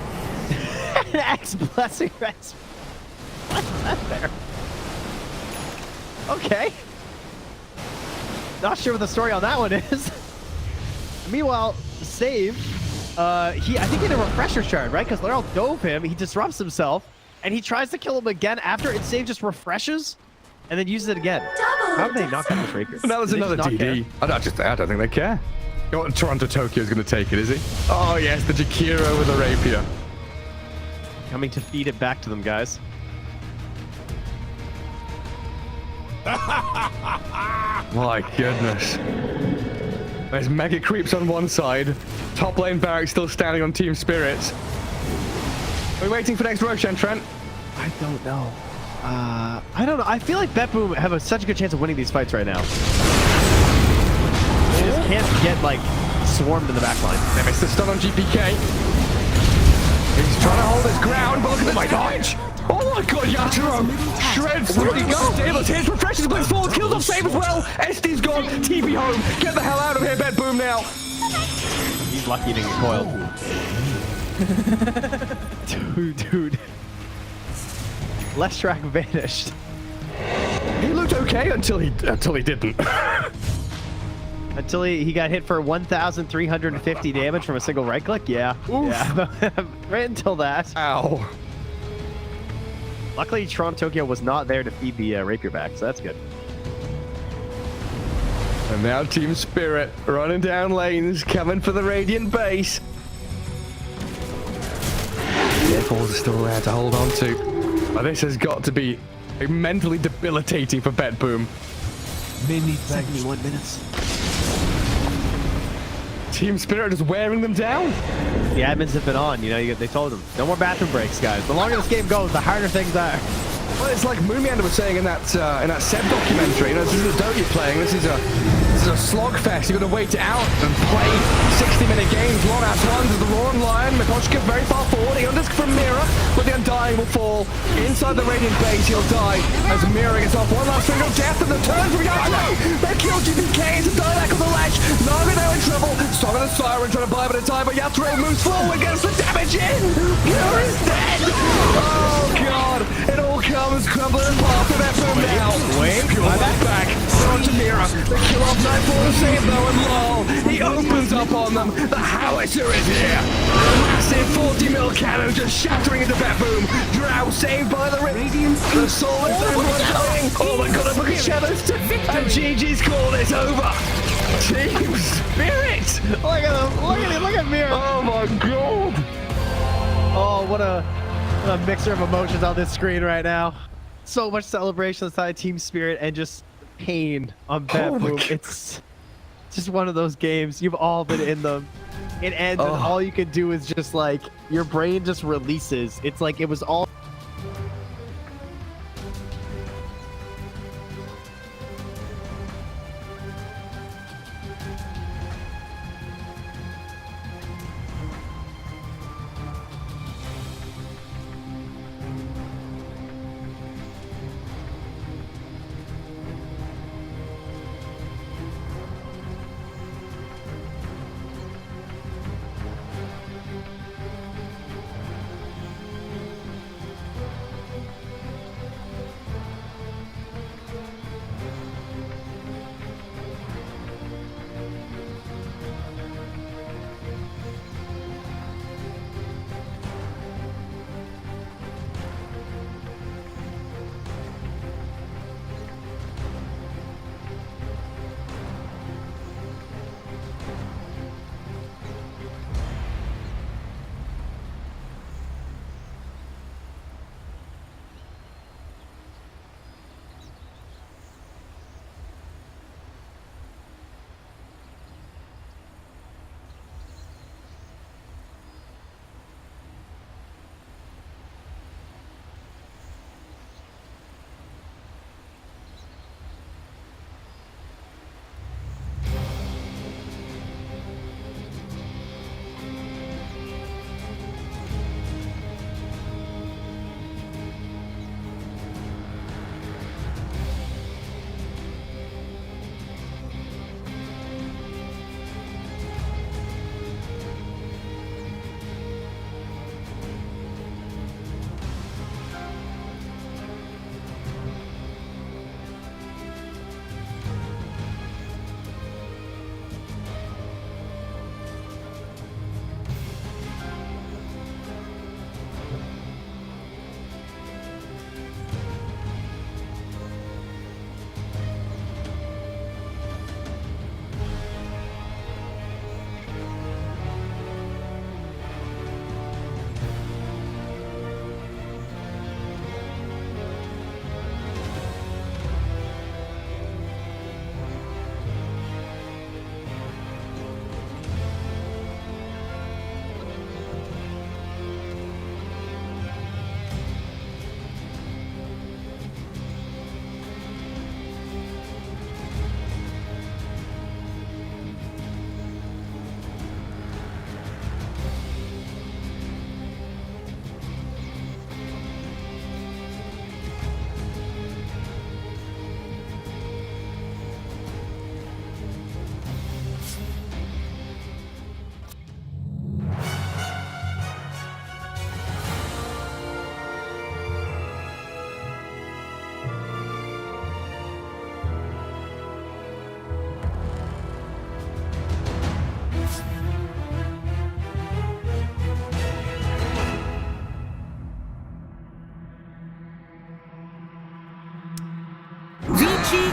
Axe blessing rest. What's that there? Okay. Not sure what the story on that one is. Meanwhile, Save, I think he had a refresher shard, right? Because Laurel dove him, he disrupts himself, and he tries to kill him again after it Save just refreshes and then uses it again. How did they not get this rapier?
Now there's
Did they
another
just not care?
DD. I don't think they care. You know what, Toronto Tokyo is going to take it, is he? Oh yes, the Jakiro with the rapier.
Coming to feed it back to them, guys.
My goodness. There's mega creeps on one side. Top lane Barrack still standing on Team Spirits. Are we waiting for next Roshan, Trent?
I don't know. I don't know. I feel like BetBoom have such a good chance of winning these fights right now. They just can't get like swarmed in the back line.
They missed the stun on GPK. He's trying to hold his ground, but look at the dodge. Oh my god, Yatoro shreds through the goal. Davis hits, refreshes, plays forward, kills off save as well. SD's gone, TP home. Get the hell out of here, BetBoom now.
He's lucky to get coiled. Dude. Leshrac vanished.
He looked okay until he didn't.
Until he got hit for 1,350 damage from a single right click? Yeah.
Oof.
Yeah. Right until that.
Ow.
Luckily, Tokyo was not there to feed the rapier back, so that's good.
And now Team Spirit running down lanes, coming for the Radiant base. Falls are still there to hold on to. But this has got to be mentally debilitating for BetBoom.
71 minutes.
Team Spirit is wearing them down.
The admins have been on, you know, they told them, no more bathroom breaks, guys. The longer this game goes, the harder things are.
Well, it's like Moonmeander was saying in that Seb documentary. You know, this is a Dota you're playing. This is a slogfest. You've got to wait it out and play 60-minute games. Long out runs with the Roaring Lion. Mikoshka very far forward. He unders from Mira, but the Undying will fall inside the Radiant base. He'll die as Mira gets off one last single death and the turn from Yatoro. They kill GPK into Dialek on the ledge. Naga now in trouble. Song of the Siren trying to buy a bit of time, but Yatoro moves forward, gets the damage in. Mira is dead. Oh god! It all comes crumbling apart for BetBoom now.
Wait,
Pure back. On to Mira. They kill off Nightfall to save though, and lol. He opens up on them. The howitzer is here. A massive 40 mil cannon just shattering into BetBoom. Drow saved by the Radiance. The soul is there going. Oh my god, look at Shadows. And GG's call is over. Team Spirit.
Look at him, look at Mira.
Oh my god.
Oh, what a mixture of emotions on this screen right now. So much celebration inside Team Spirit and just pain on BetBoom. It's just one of those games. You've all been in them. It ends and all you can do is just like, your brain just releases. It's like it was all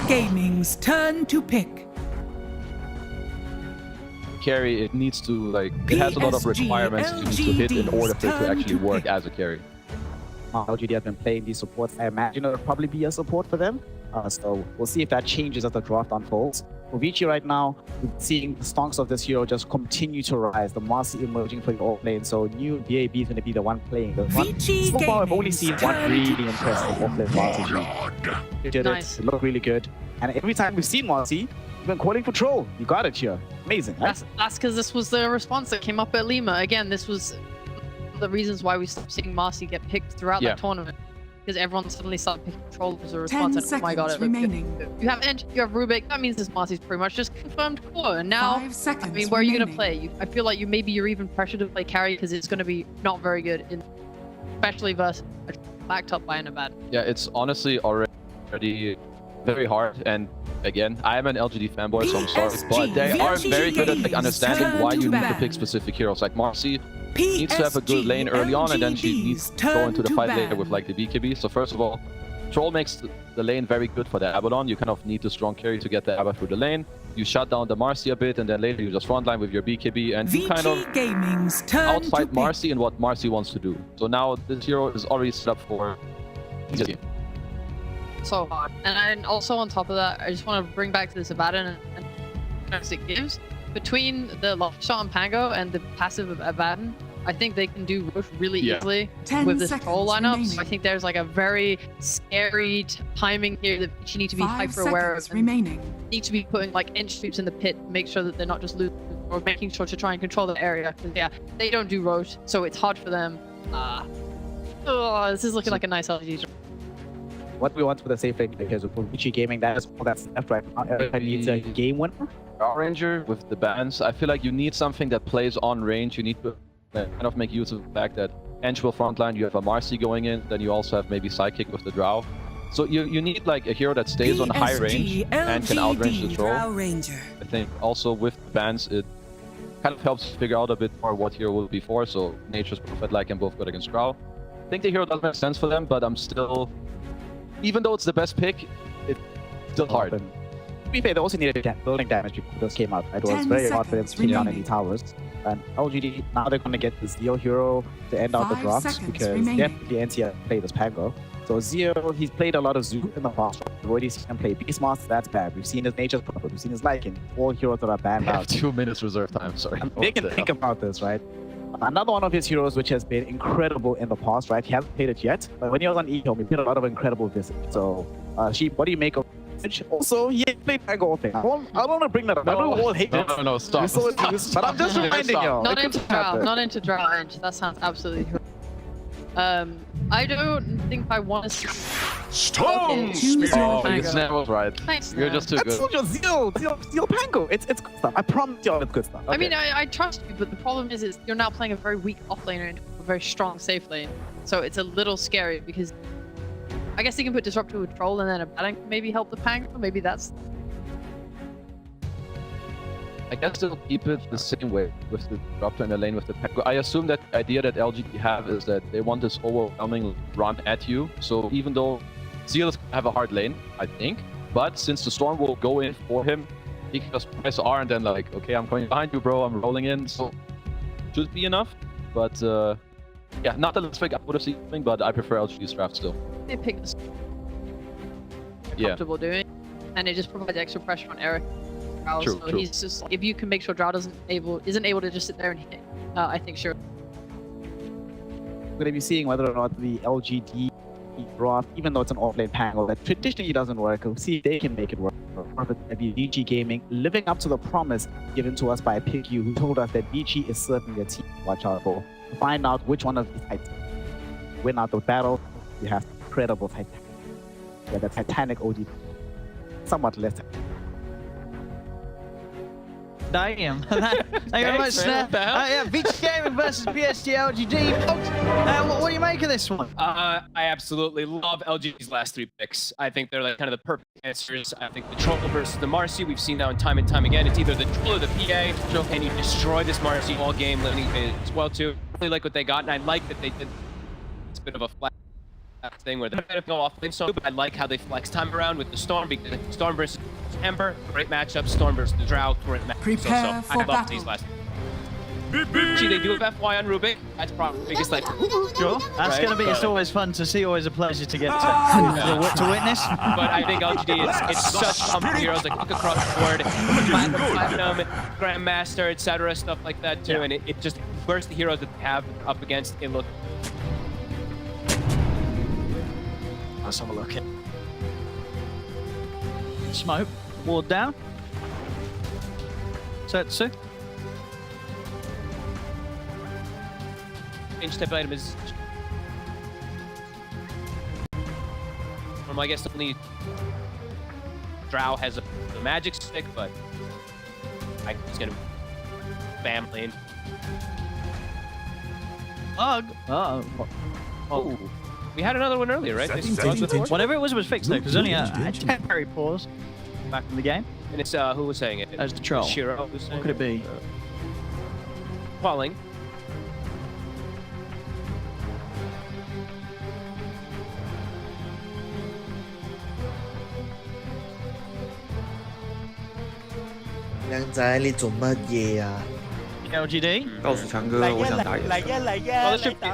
Gaming's turn to pick.
Carry, it needs to like, it has a lot of
PSG
requirements you need to hit in order for it to
turn
actually
to
work
pick.
as a carry.
LGD has been playing these supports. I imagine it'll probably be a support for them. So we'll see if that changes as the draft unfolds. For Vici right now, we're seeing the stonks of this hero just continue to rise. The Marcy emerging for the off lane. So new BAB is going to be the one playing. The one,
Vici
so far, I've only
Gaming's
seen one
turn
really
to
impressive off lane Marcy. He did
Nice.
it. It looked really good. And every time we've seen Marcy, we've been calling for Troll. You got it here. Amazing. Right?
That's because this was the response that came up at Lima. Again, this was the reasons why we stopped seeing Marcy get picked throughout
Yeah.
that tournament. Because everyone suddenly started picking Troll as a
10
response. And, oh my god,
seconds
it looked good.
remaining.
You have Ench, you have Rubik. That means this Marcy's pretty much just confirmed core. And now,
5 seconds
I mean, where are you going to
remaining.
play? I feel like you're even pressured to play carry because it's going to be not very good, especially versus backed up by an Abaddon.
Yeah, it's honestly already very hard. And again, I am an LGD fanboy, so I'm sorry, but they are very good at like understanding why you need to pick specific heroes. Like Marcy needs to have a good lane early on, and then she needs to go into the fight later with like the BKB. So first of all, Troll makes the lane very good for the Abaddon. You kind of need the strong carry to get the Abba through the lane. You shut down the Marcy a bit, and then later you just frontline with your BKB, and you kind of
Gaming's turn to
outfight
pick.
Marcy in what Marcy wants to do. So now this hero is already set up for easy.
So hard. And also on top of that, I just want to bring back to this Abaddon and chance it gives. Between the Love Shot and Pango and the passive of Abaddon, I think they can do Roche really easily
10
with this
seconds
troll lineup.
remaining.
So I think there's like a very scary timing here that you need to be
5
hyper aware
seconds
of. And
remaining.
need to be putting like inch sweeps in the pit, make sure that they're not just losing or making sure to try and control the area. 'Cause, yeah, they don't do Roche, so it's hard for them. This is looking like a nice LG.
What we want for the safe lane because for Vici Gaming, that is all that's left right now. Everybody needs a game winner.
Power Ranger with the bans, I feel like you need something that plays on range. You need to kind of make use of the fact that Ench will frontline, you have a Marcy going in, then you also have maybe Sidekick with the Drow. So you need like a hero that stays on high range and can outrange the troll.
Drow Ranger.
I think also with the bans, it kind of helps figure out a bit more what hero will be for. So Nature's Prophet like can both good against Drow. I think the hero does make sense for them, but I'm still, even though it's the best pick, it's still hard.
To be fair, they also needed building damage before this came out. It was
10
very hard for them to
seconds
take down any
remaining.
towers. And LGD, now they're going to get the Zeo hero to end out the
5
draft
seconds
because
remaining.
definitely NCR played as Pango. So Zeo, he's played a lot of Zoo in the past. We've already seen him play Beastmaster, that's bad. We've seen his Nature's Prophet, we've seen his Lycan. All heroes that are banned
I have
out.
2 minutes reserve time, sorry.
They can think about this, right? Another one of his heroes which has been incredible in the past, right? He hasn't played it yet, but when he was on Ecom, he played a lot of incredible Visage. So, Sheep, what do you make of Visage? Also, he played Pango off lane. I don't want to bring that up. I know we all hate it.
No, stop.
We saw it too, but I'm just reminding y'all.
Not
it
into
could
Drow,
happen.
not into Drow Ench. That sounds absolutely horrible. I don't think I want to see.
Storm
Choose
Oh,
your
you snap was right.
Thanks,
You're
man.
just too
That's
good.
not just Zeo Pango. It's good stuff. I promise y'all it's good stuff.
I mean,
Okay.
I trust you, but the problem is you're now playing a very weak offlaner into a very strong safe lane. So it's a little scary because I guess you can put Disruptor with Troll and then a Abaddon can maybe help the Pango. Maybe that's...
I guess they'll keep it the same way with the Disruptor in the lane with the Pango. I assume that the idea that LGD have is that they want this overwhelming run at you. So even though Zealous have a hard lane, I think, but since the Storm will go in for him, he can just press R and then like, okay, I'm coming behind you, bro, I'm rolling in. So should be enough. But yeah, not the last pick I would have seen, but I prefer LGD's draft still.
They pick this
Yeah.
comfortable doing, and it just provides extra pressure on Eric.
True,
So
true.
he's just if you can make sure Drow isn't able to just sit there and hit, I think sure.
We're going to be seeing whether or not the LGD draft, even though it's an offlane panel that traditionally doesn't work, we'll see if they can make it work. Or if it's be VG Gaming living up to the promise given to us by PickU, who told us that VG is certainly a team to watch out for. To find out which one of these Titans win out the battle, you have incredible Titanic. Yeah, the Titanic OD. Somewhat less.
Damn. Thank you very much, Snap. Yeah, VG Gaming versus PSG LGD. What do you make of this one?
I absolutely love LGD's last 3 picks. I think they're like kind of the perfect answers. I think the Troll versus the Marcy, we've seen that time and time again. It's either the Troll or the PA, and you destroy this Marcy all game, living as well too. I really like what they got, and I like that they did. It's a bit of a flat thing where they're going to go off lane so, but I like how they flex time around with the Storm, because Storm versus Ember, great matchup. Storm versus the Drow, great matchup.
Prepare
so
for
I love
battle.
these last. Gee, they do have FY on Rubik. That's probably the biggest like.
Sure. That's
Right?
going to be. It's
So-
always fun to see. Always a pleasure to get to witness.
But I think LGD it's such pumped heroes like look across the board, Platinum, Grandmaster, etc. Stuff like that too, and it just where's the heroes that they have up against it look.
Let's have a look. Smoke. Ward down. Setsu.
Range type item is. I guess only Drow has a magic stick, but I think he's gonna spam lane.
Ugh.
Oh, we had another one earlier, right?
Whatever it was fixed though, because only a temporary pause back in the game.
And it's who was saying it?
As the troll.
Shiro was saying
What could it be?
Falling.
LGD.
Well,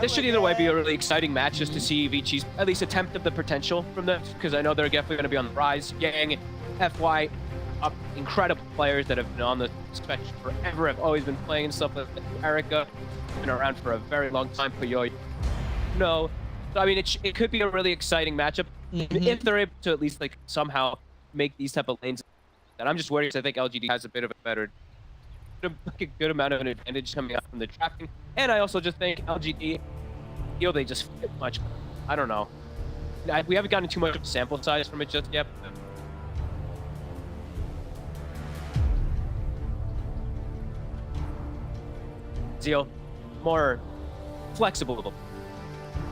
this should either way be a really exciting match just to see Vici's at least attempt of the potential from this, because I know they're definitely going to be on the rise. Yang, FY, incredible players that have been on the spectrum forever, have always been playing and stuff like that. Erica, been around for a very long time. Puyoy, no. So, I mean, it could be a really exciting matchup if they're able to at least like somehow make these type of lanes. And I'm just worried because I think LGD has a bit of a good amount of an advantage coming out from the drafting. And I also just think LGD, they just fit much. I don't know. We haven't gotten too much of a sample size from it just yet. Zeal, more flexible.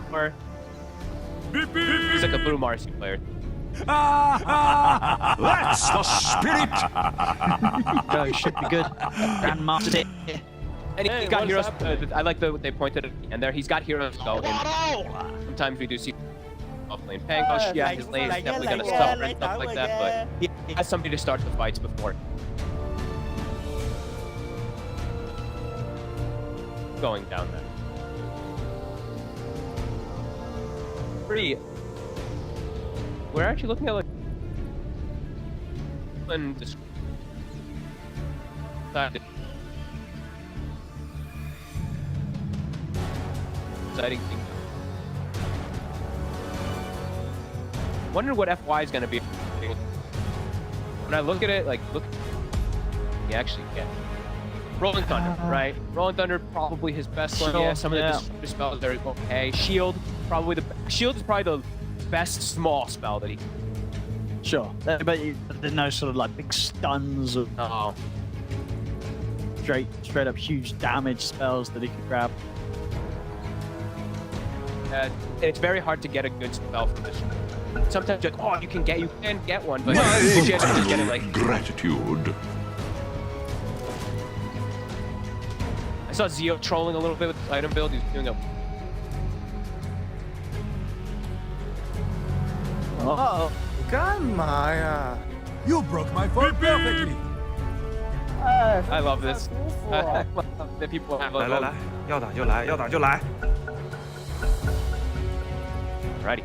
More. He's like a blue Marcy player.
That's the spirit!
Go, should be good. Grandmaster.
And he's got heroes. I like what they pointed at the end there. He's got heroes go in. Sometimes we do see off lane Pango. Yeah, his lane is definitely going to suffer and stuff like that, but he has somebody to start the fights before. Going down there. Pretty. We're actually looking at like exciting thing. Wonder what FY is going to be. When I look at it, like look, you actually get Rolling Thunder, right? Rolling Thunder probably his best one. Yeah, some of the destructive spells are okay. Shield probably Shield is probably the best small spell that he can.
Sure. But there's no sort of like big stuns or straight up huge damage spells that he could grab.
It's very hard to get a good spell from this. Sometimes you're like, oh, you can get one, but
My
you can't just get it like.
gratitude.
I saw Zio trolling a little bit with his item build. He's doing a.
Oh.
You broke my phone perfectly.
I love this. I love that people have like. Alrighty.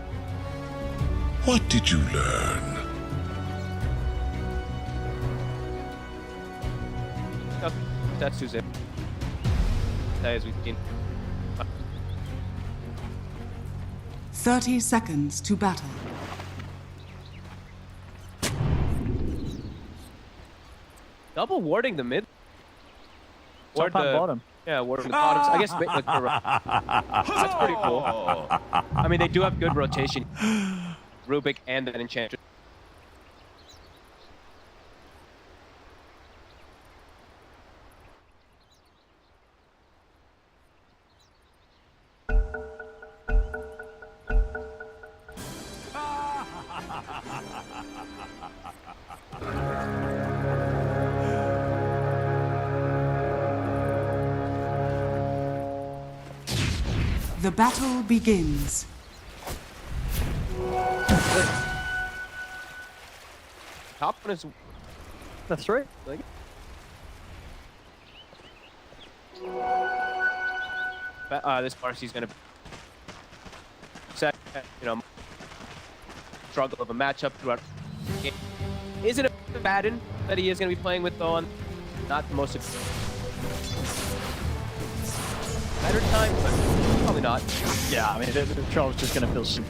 What did you learn?
That's Suzanne. As we've seen.
30 seconds to battle.
Double warding the mid.
Top and bottom.
Yeah, warding the bottoms. I guess like, that's pretty cool. I mean, they do have good rotation. Rubik and that Enchantress.
The battle begins.
Top one is
The 3.
like. This Marcy's gonna set, struggle of a matchup throughout the game. Is it a Baden that he is gonna be playing with though? Not the most better time, but probably not.
Yeah, I mean, the troll's just gonna feel super.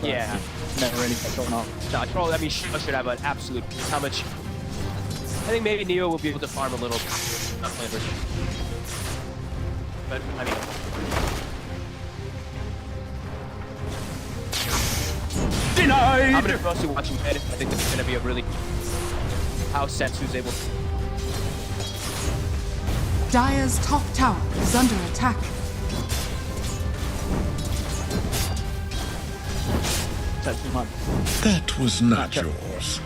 Yeah.
Never really going on.
No, Troll, I mean, should have an absolute. How much? I think maybe Neo will be able to farm a little. Not playing version. But, I mean.
Denied!
I'm gonna mostly watching Ed. I think this is gonna be a really. How Setsu's able to.
Dire's top tower is under attack.
That was not yours.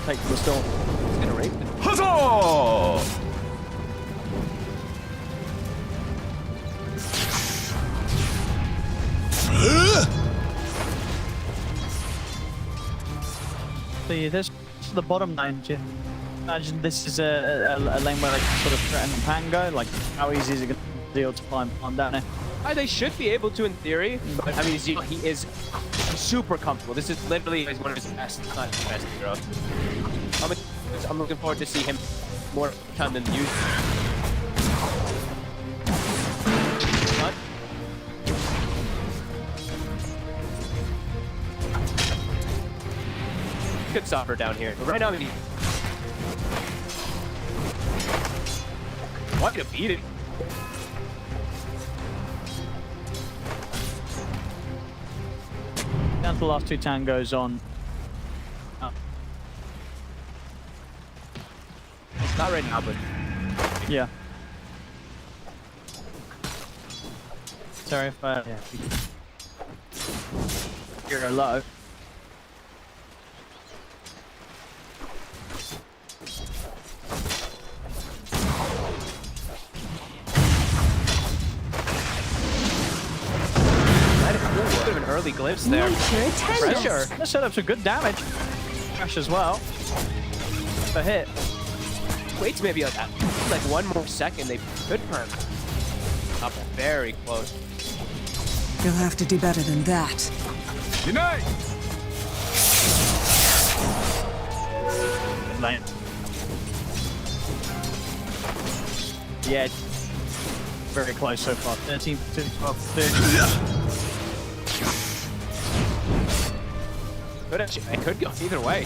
Take the storm.
It's gonna rape.
Huzzah!
See, this is the bottom lane, Jim. Imagine this is a lane where they can sort of threaten Pango. Like, how easy is it going to deal to find farm down there?
They should be able to in theory, but I mean, he is super comfortable. This is literally one of his best, not his best hero. I'm looking forward to see him more time than usual. Could suffer down here, but right now he. Want me to beat it?
Down to the last 2 tangos on.
Not right now, but
Yeah. Sorry if you're low.
bit of an early glimpse there.
Pressure. This set up some good damage. Crash as well. The hit.
Wait maybe like that. Like one more second, they could perm. Up very close.
You'll have to do better than that.
Denied!
Good lane. Yeah. Very close so far. 13, 12, 13.
Could actually, it could go either way.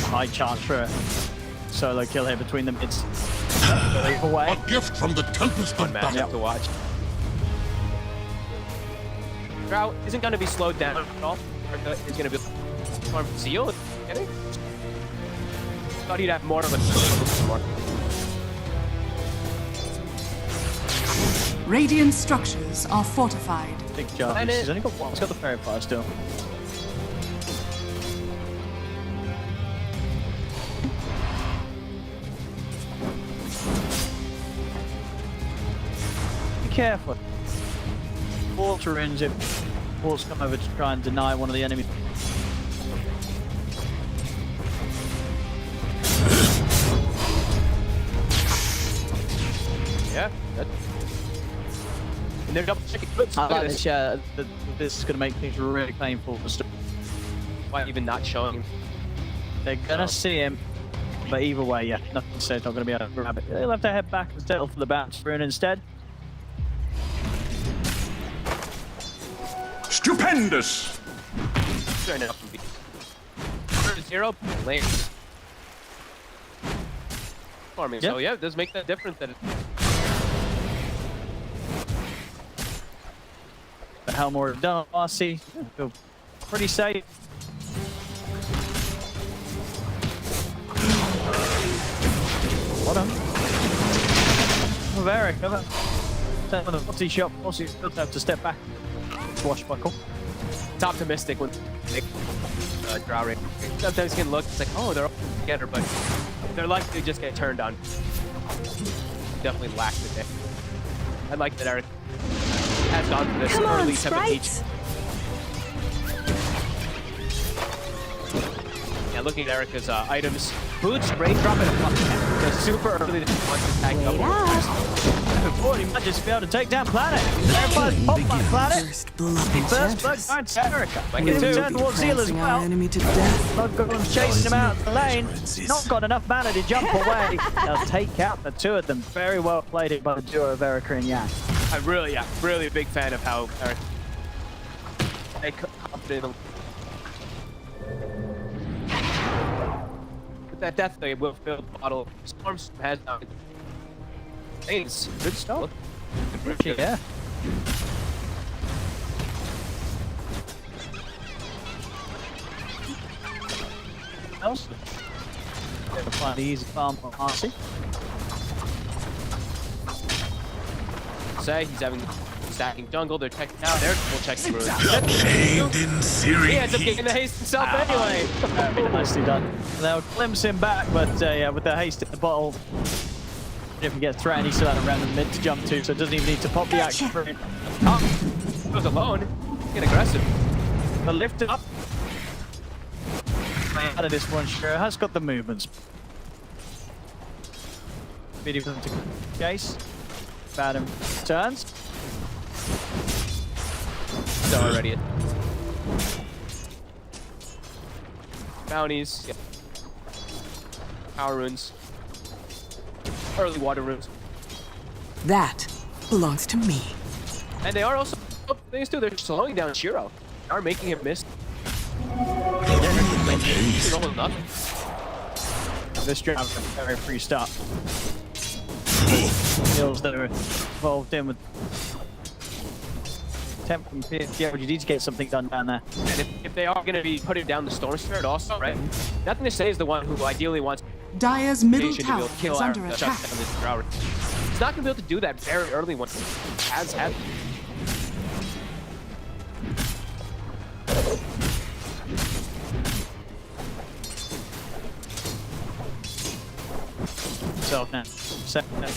High chance for a solo kill here between them. It's away.
A gift from the Tempest
Fun
of
matchup
Battle.
to watch. Drow isn't going to be slowed down at all. It's going to be more Zeal. Getting? Thought he'd have more of a more.
Radiant structures are fortified.
Big job. He's only got one. He's got the fairy fire still. Be careful. Water ins if Walt's come over to try and deny one of the enemies.
Yeah. And they're double checking.
This is going to make things really painful for Storm.
Why even not showing him?
They're going to see him, but either way, yeah, nothing says not going to be able to grab it. They'll have to head back and settle for the bounce rune instead.
Stupendous!
Fair enough. 0 lanes. Farming.
Yeah.
So yeah, it does make that difference. That
But Helmore done RC. Feel pretty safe. What on? Very cover. With a multi shot, also still have to step back. Swashbuckle.
it's optimistic when they draw rate. Sometimes you can look, it's like, oh, they're all together, but they're likely to just get turned on. Definitely lacked it. I like that, Eric. has gone for this
Come on,
early type of peach.
sprites.
Yeah, looking at Erica's items. Boots, great drop in a block. So super early to want to tag
Wait
double.
up.
He might just be able to take down Planet. Everybody's pop my Planet.
First blood
First blood
enters.
finds Erica.
Like
Get
it
him
too.
turned towards Zeal as
Prancing our
well.
enemy to death.
Blood Golem's chasing him out of the lane. Not got enough mana to jump away. They'll take out the two of them. Very well played it by the duo of Erica and Yang.
I'm really a big fan of how Erica they confident. With that death, they will fill the bottle. Storms has now. It's good stuff.
Yeah. Else? Gonna find the easy farm on RC.
Say he's having stacking jungle. They're checking out. They're full checking runes.
Shaved in series.
He ends up getting the haste himself anyway.
Very nicely done. They'll glimpse him back, but yeah, with the haste in the bottle, if he gets threatened, he's still had a random mid to jump to, so it doesn't even need to pop the action for it.
Oh, goes alone. Get aggressive.
But lift it up. Out of this one, sure has got the movements. Video to chase. Batum turns.
So already. Bounties. Yeah. Power runes. Early water runes.
That belongs to me.
And they are also things too. They're slowing down Shiro. They are making him miss.
This round was a very free start. Skills that are involved in with temp from PFG, you need to get something done down there.
And if they are going to be putting down the Storm Spirit also, right? Nothing to say is the one who ideally wants
Dire's middle
to be
tower
able to kill
is
our
under
shut
attack.
down this Drow. He's not going to be able to do that very early when has had.
Self now. Second.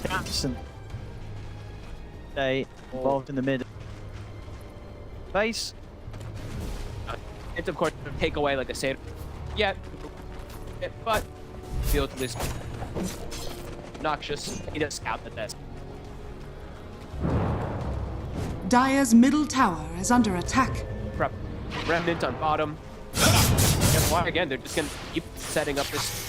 Johnson. They involved in the mid. Base.
It's of course take away like I said. Yeah, but feel to this obnoxious. He does scout the best.
Dire's middle tower is under attack.
Prep. Remnant on bottom. Guess why again? They're just gonna keep setting up this.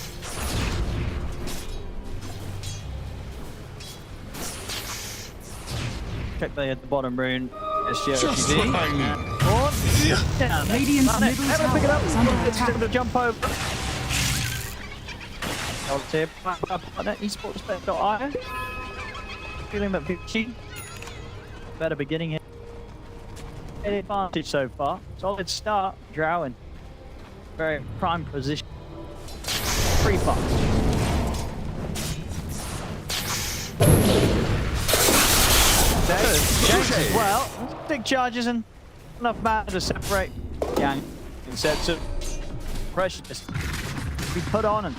Check they at the bottom rune.
Just what I need.
Radiant's middle
Pick it
tower
up.
is under
It's
attack.
gonna jump over. Hold tip. Esports.io. Feeling that Vici. Better beginning here. Advantage so far. Solid start. Drow in very prime position. Free fire. James as well. Big charges and enough mana to separate Yang in sets of pressure just be put on, and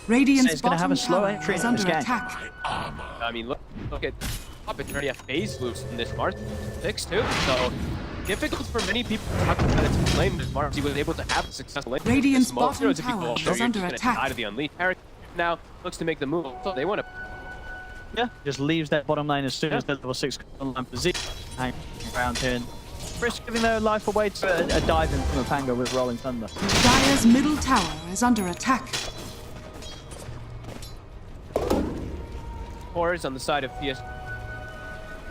Radiant's
it's going to have
bottom
a slow
tower
entry
is
into this
under
game.
attack.
I mean, look at top. It's already a phase loose in this Mars 6 too. So difficult for many people to talk about it to claim that Mars was able to have a successful lane.
Radiant's
Most
bottom
heroes, if you
tower
go,
is
you're
under
just
attack.
gonna die to the Unleashed. Eric now looks to make the move. So they want to.
Yeah, just leaves that bottom lane as soon as the level 6 line position. Hanging around here and risk giving their life away to a dive in from a Pango with Rolling Thunder.
Dire's middle tower is under attack.
Horrors on the side of PS.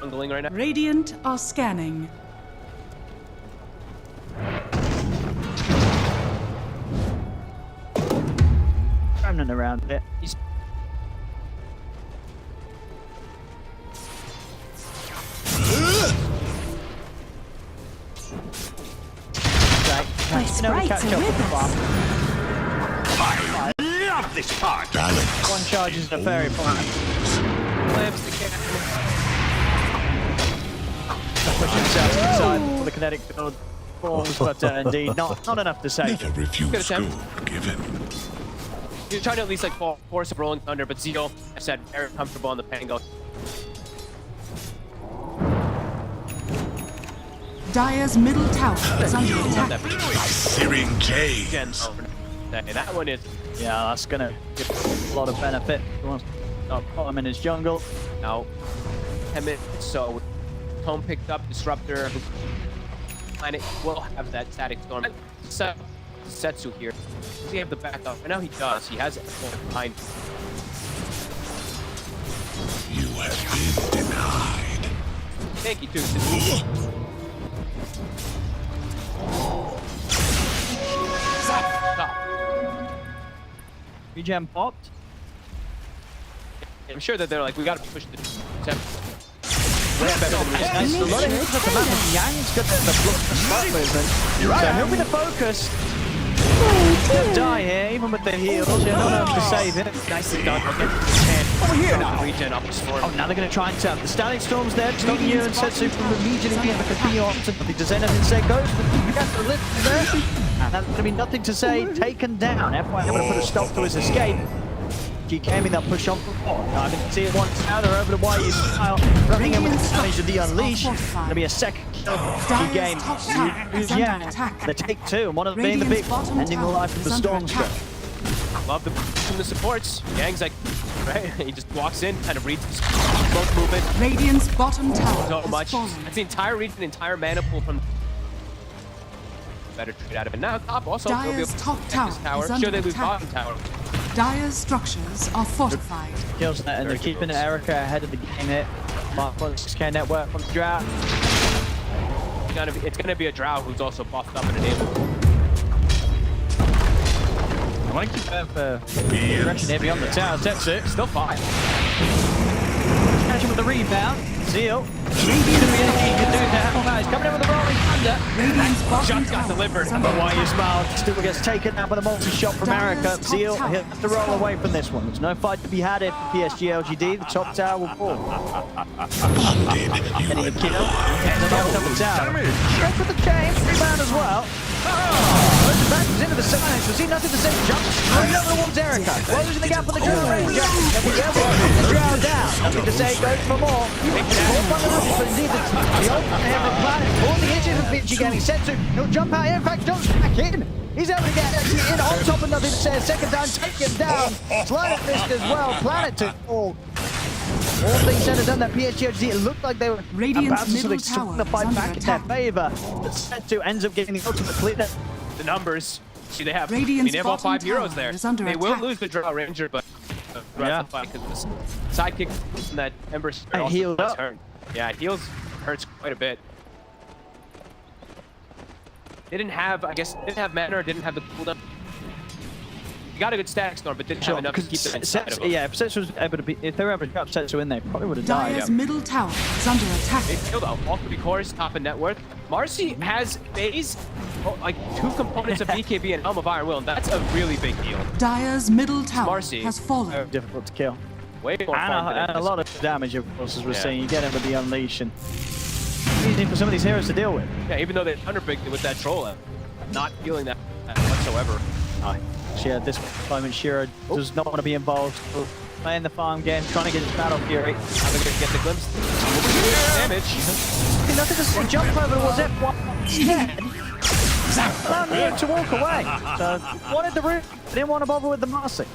Bungling right now.
Radiant are scanning.
Remnant around it.
He's
My sprites are with us.
I love this part. Balance.
One charge is a fairy point.
flips the cannon.
Push himself inside before the kinetic field forms, but indeed not enough to save.
Never refuse
Good attempt.
gold given.
You're trying to at least like force a Rolling Thunder, but Zeal, I said, very comfortable on the Pango.
Dire's middle tower is under attack.
Searing Jade.
That one is.
Yeah, that's gonna give a lot of benefit. He wants to put him in his jungle.
Now, 10 minutes. So, Tome picked up Disruptor. Planet will have that static storm. Setsu here. Does he have the backup? I know he does. He has it behind.
You have been denied.
Thank you, dude. Stop.
Regen popped.
I'm sure that they're like, we gotta push the temp. Way better than we
Nice. A lot of hits at the moment. Yang's got the spot movement. So he'll be the focus. He'll die here, even with the heals. You're not able to save it.
Nicely done. Over here now. Regen up the storm.
Oh, now they're going to try and tap. The Static Storm's there. Stopping you and Setsu from immediately being able to be on. Does anything say goes? You got the lift there. And that's going to be nothing to say. Taken down. FY able to put a stop to his escape. He came in that push on from four. I can see it once now. They're over to YU style. Running in with the damage of the Unleash. Going to be a second kill. He gained. They take two, and one of them being the big one, ending the life of the Stormstruck.
Love the from the supports. Yang's like, right? He just walks in, kind of reads the smoke movement.
Radiant's bottom tower
So
has
much.
fallen.
That's the entire region, entire mana pool from. Better trade out of it. Now top also.
Dire's
will be able to
top
protect his
tower is
Sure,
under
they lose
attack.
bottom tower.
Dire's structures are fortified.
Kills that, and they're keeping Erica ahead of the game here. Mark 6K network on the drought.
It's gonna be a Drow who's also buffed up and enabled.
I want to keep that for direction here beyond the tower. Setsu.
Still fine.
Catch him with the rebound. Zeal. He can do that. Oh, he's coming in with the rolling thunder.
Radiant's bottom
Just got
tower
delivered.
is under
But why you
attack.
smile still gets taken out with a multi-shot from
Dire's
Erica.
top
Zeal,
tower
he'll have to roll away from this one. There's no fight to be had here for PSG LGD. The top tower will fall. Getting a kill. Getting another double tower. Straight for the chain. Rebound as well. Back into the side. Was he nothing to say? Jump straight over towards Erica. Closing the gap for the Drow Ranger. And we get the Drow down. Nothing to say. Goes for more. But indeed, the ultimate here from Planet. All the issues with Vinci getting Setsu. He'll jump out here. In fact, jumps back in. He's able to get actually in on top of nothing to say. Second time, take him down. Slide at fist as well. Planet to fall. All things said and done, that PSG, it looked like they were
Radiant's
about to sort
middle
of swing the
tower
fight
is
back
under
in their
attack.
favor. But Setsu ends up getting the ultimate cleanup.
The numbers. See, they have.
Radiant's
they have all
bottom
5 heroes
tower
there.
is under
They will
attack.
lose the Drow Ranger, but
Yeah.
because the sidekick from that Ember Spirit also
healed
does
up.
hurt. Yeah, it heals hurts quite a bit. They didn't have, I guess, didn't have mana or didn't have the cooldown. You got a good static storm, but didn't have enough to keep them inside of them.
Yeah, if Setsu was able to be, if they were able to drop Setsu in, they probably would have died.
Dire's middle tower is under attack.
They killed out all 3 cores, top and net worth. Marcy has phase, like 2 components of BKB and Helm of Iron Will, and that's a really big deal.
Dire's middle tower
Marcy.
has fallen.
Very difficult to kill.
Way more fun than
And a
this.
lot of damage, of course, as we're
Yeah.
seeing. You get him with the Unleash, and easy for some of these heroes to deal with.
Yeah, even though they underpicked it with that troll, not feeling that whatsoever.
Actually, at this moment, Shiro does not want to be involved. Playing the farm game, trying to get his Battle Fury.
Now they're gonna get the glimpse. Damage.
Nothing to see. Jump over towards F1 instead. Allowed him to walk away. So, wanted the root, didn't want to bother with the Marcy.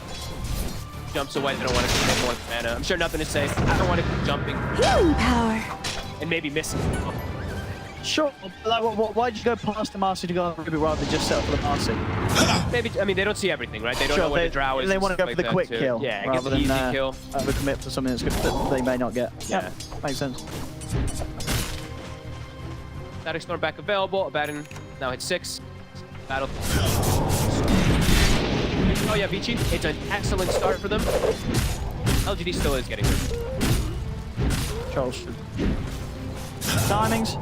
Jumps away, they don't want to take more mana. I'm sure nothing to say. I don't want to keep jumping.
Power.
And maybe missing.
Sure, but like, why'd you go past the Marcy to go on Ruby rather than just settle for the Marcy?
Maybe, I mean, they don't see everything, right? They don't
Sure,
know what
they,
the drow is.
they
and
want to
stuff
go for the
like
quick
that, too.
kill
Yeah, I guess
rather
the
than
easy kill.
overcommit for something that's good that they may not get. Yeah, makes sense.
Static Storm back available. Abaddon now hit 6. Battle. Oh yeah, Vici. It's an excellent start for them. LGD still is getting hurt.
Charles. Timings.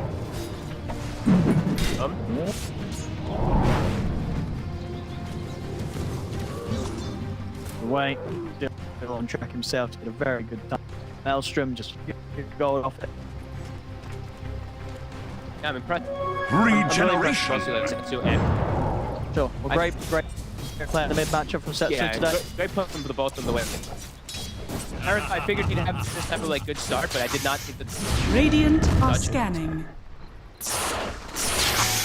Wait. Still on track himself to get a very good time. Maelstrom just gold off it.
Yeah, I'm impressed.
Regeneration.
Sure. Well, great play in the mid matchup from Setsu
Yeah,
today.
great push from the both of the way. Eric, I figured he'd have this type of like good start, but I did not think that.
Radiant are
Gotcha.
scanning.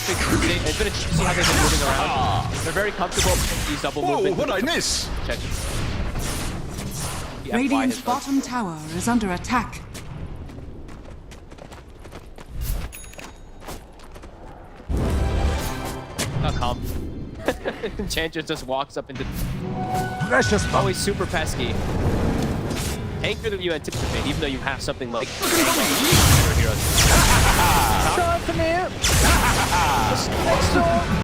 perfect shooting. It's been interesting to see how they've been moving around. They're very comfortable with these double movements.
What'd I miss?
Check it.
Radiant's bottom tower is under attack.
Calm. Enchantress just walks up into.
Precious.
Always super pesky. Tankier than you anticipate, even though you have something like. Heroes.
Shot from here.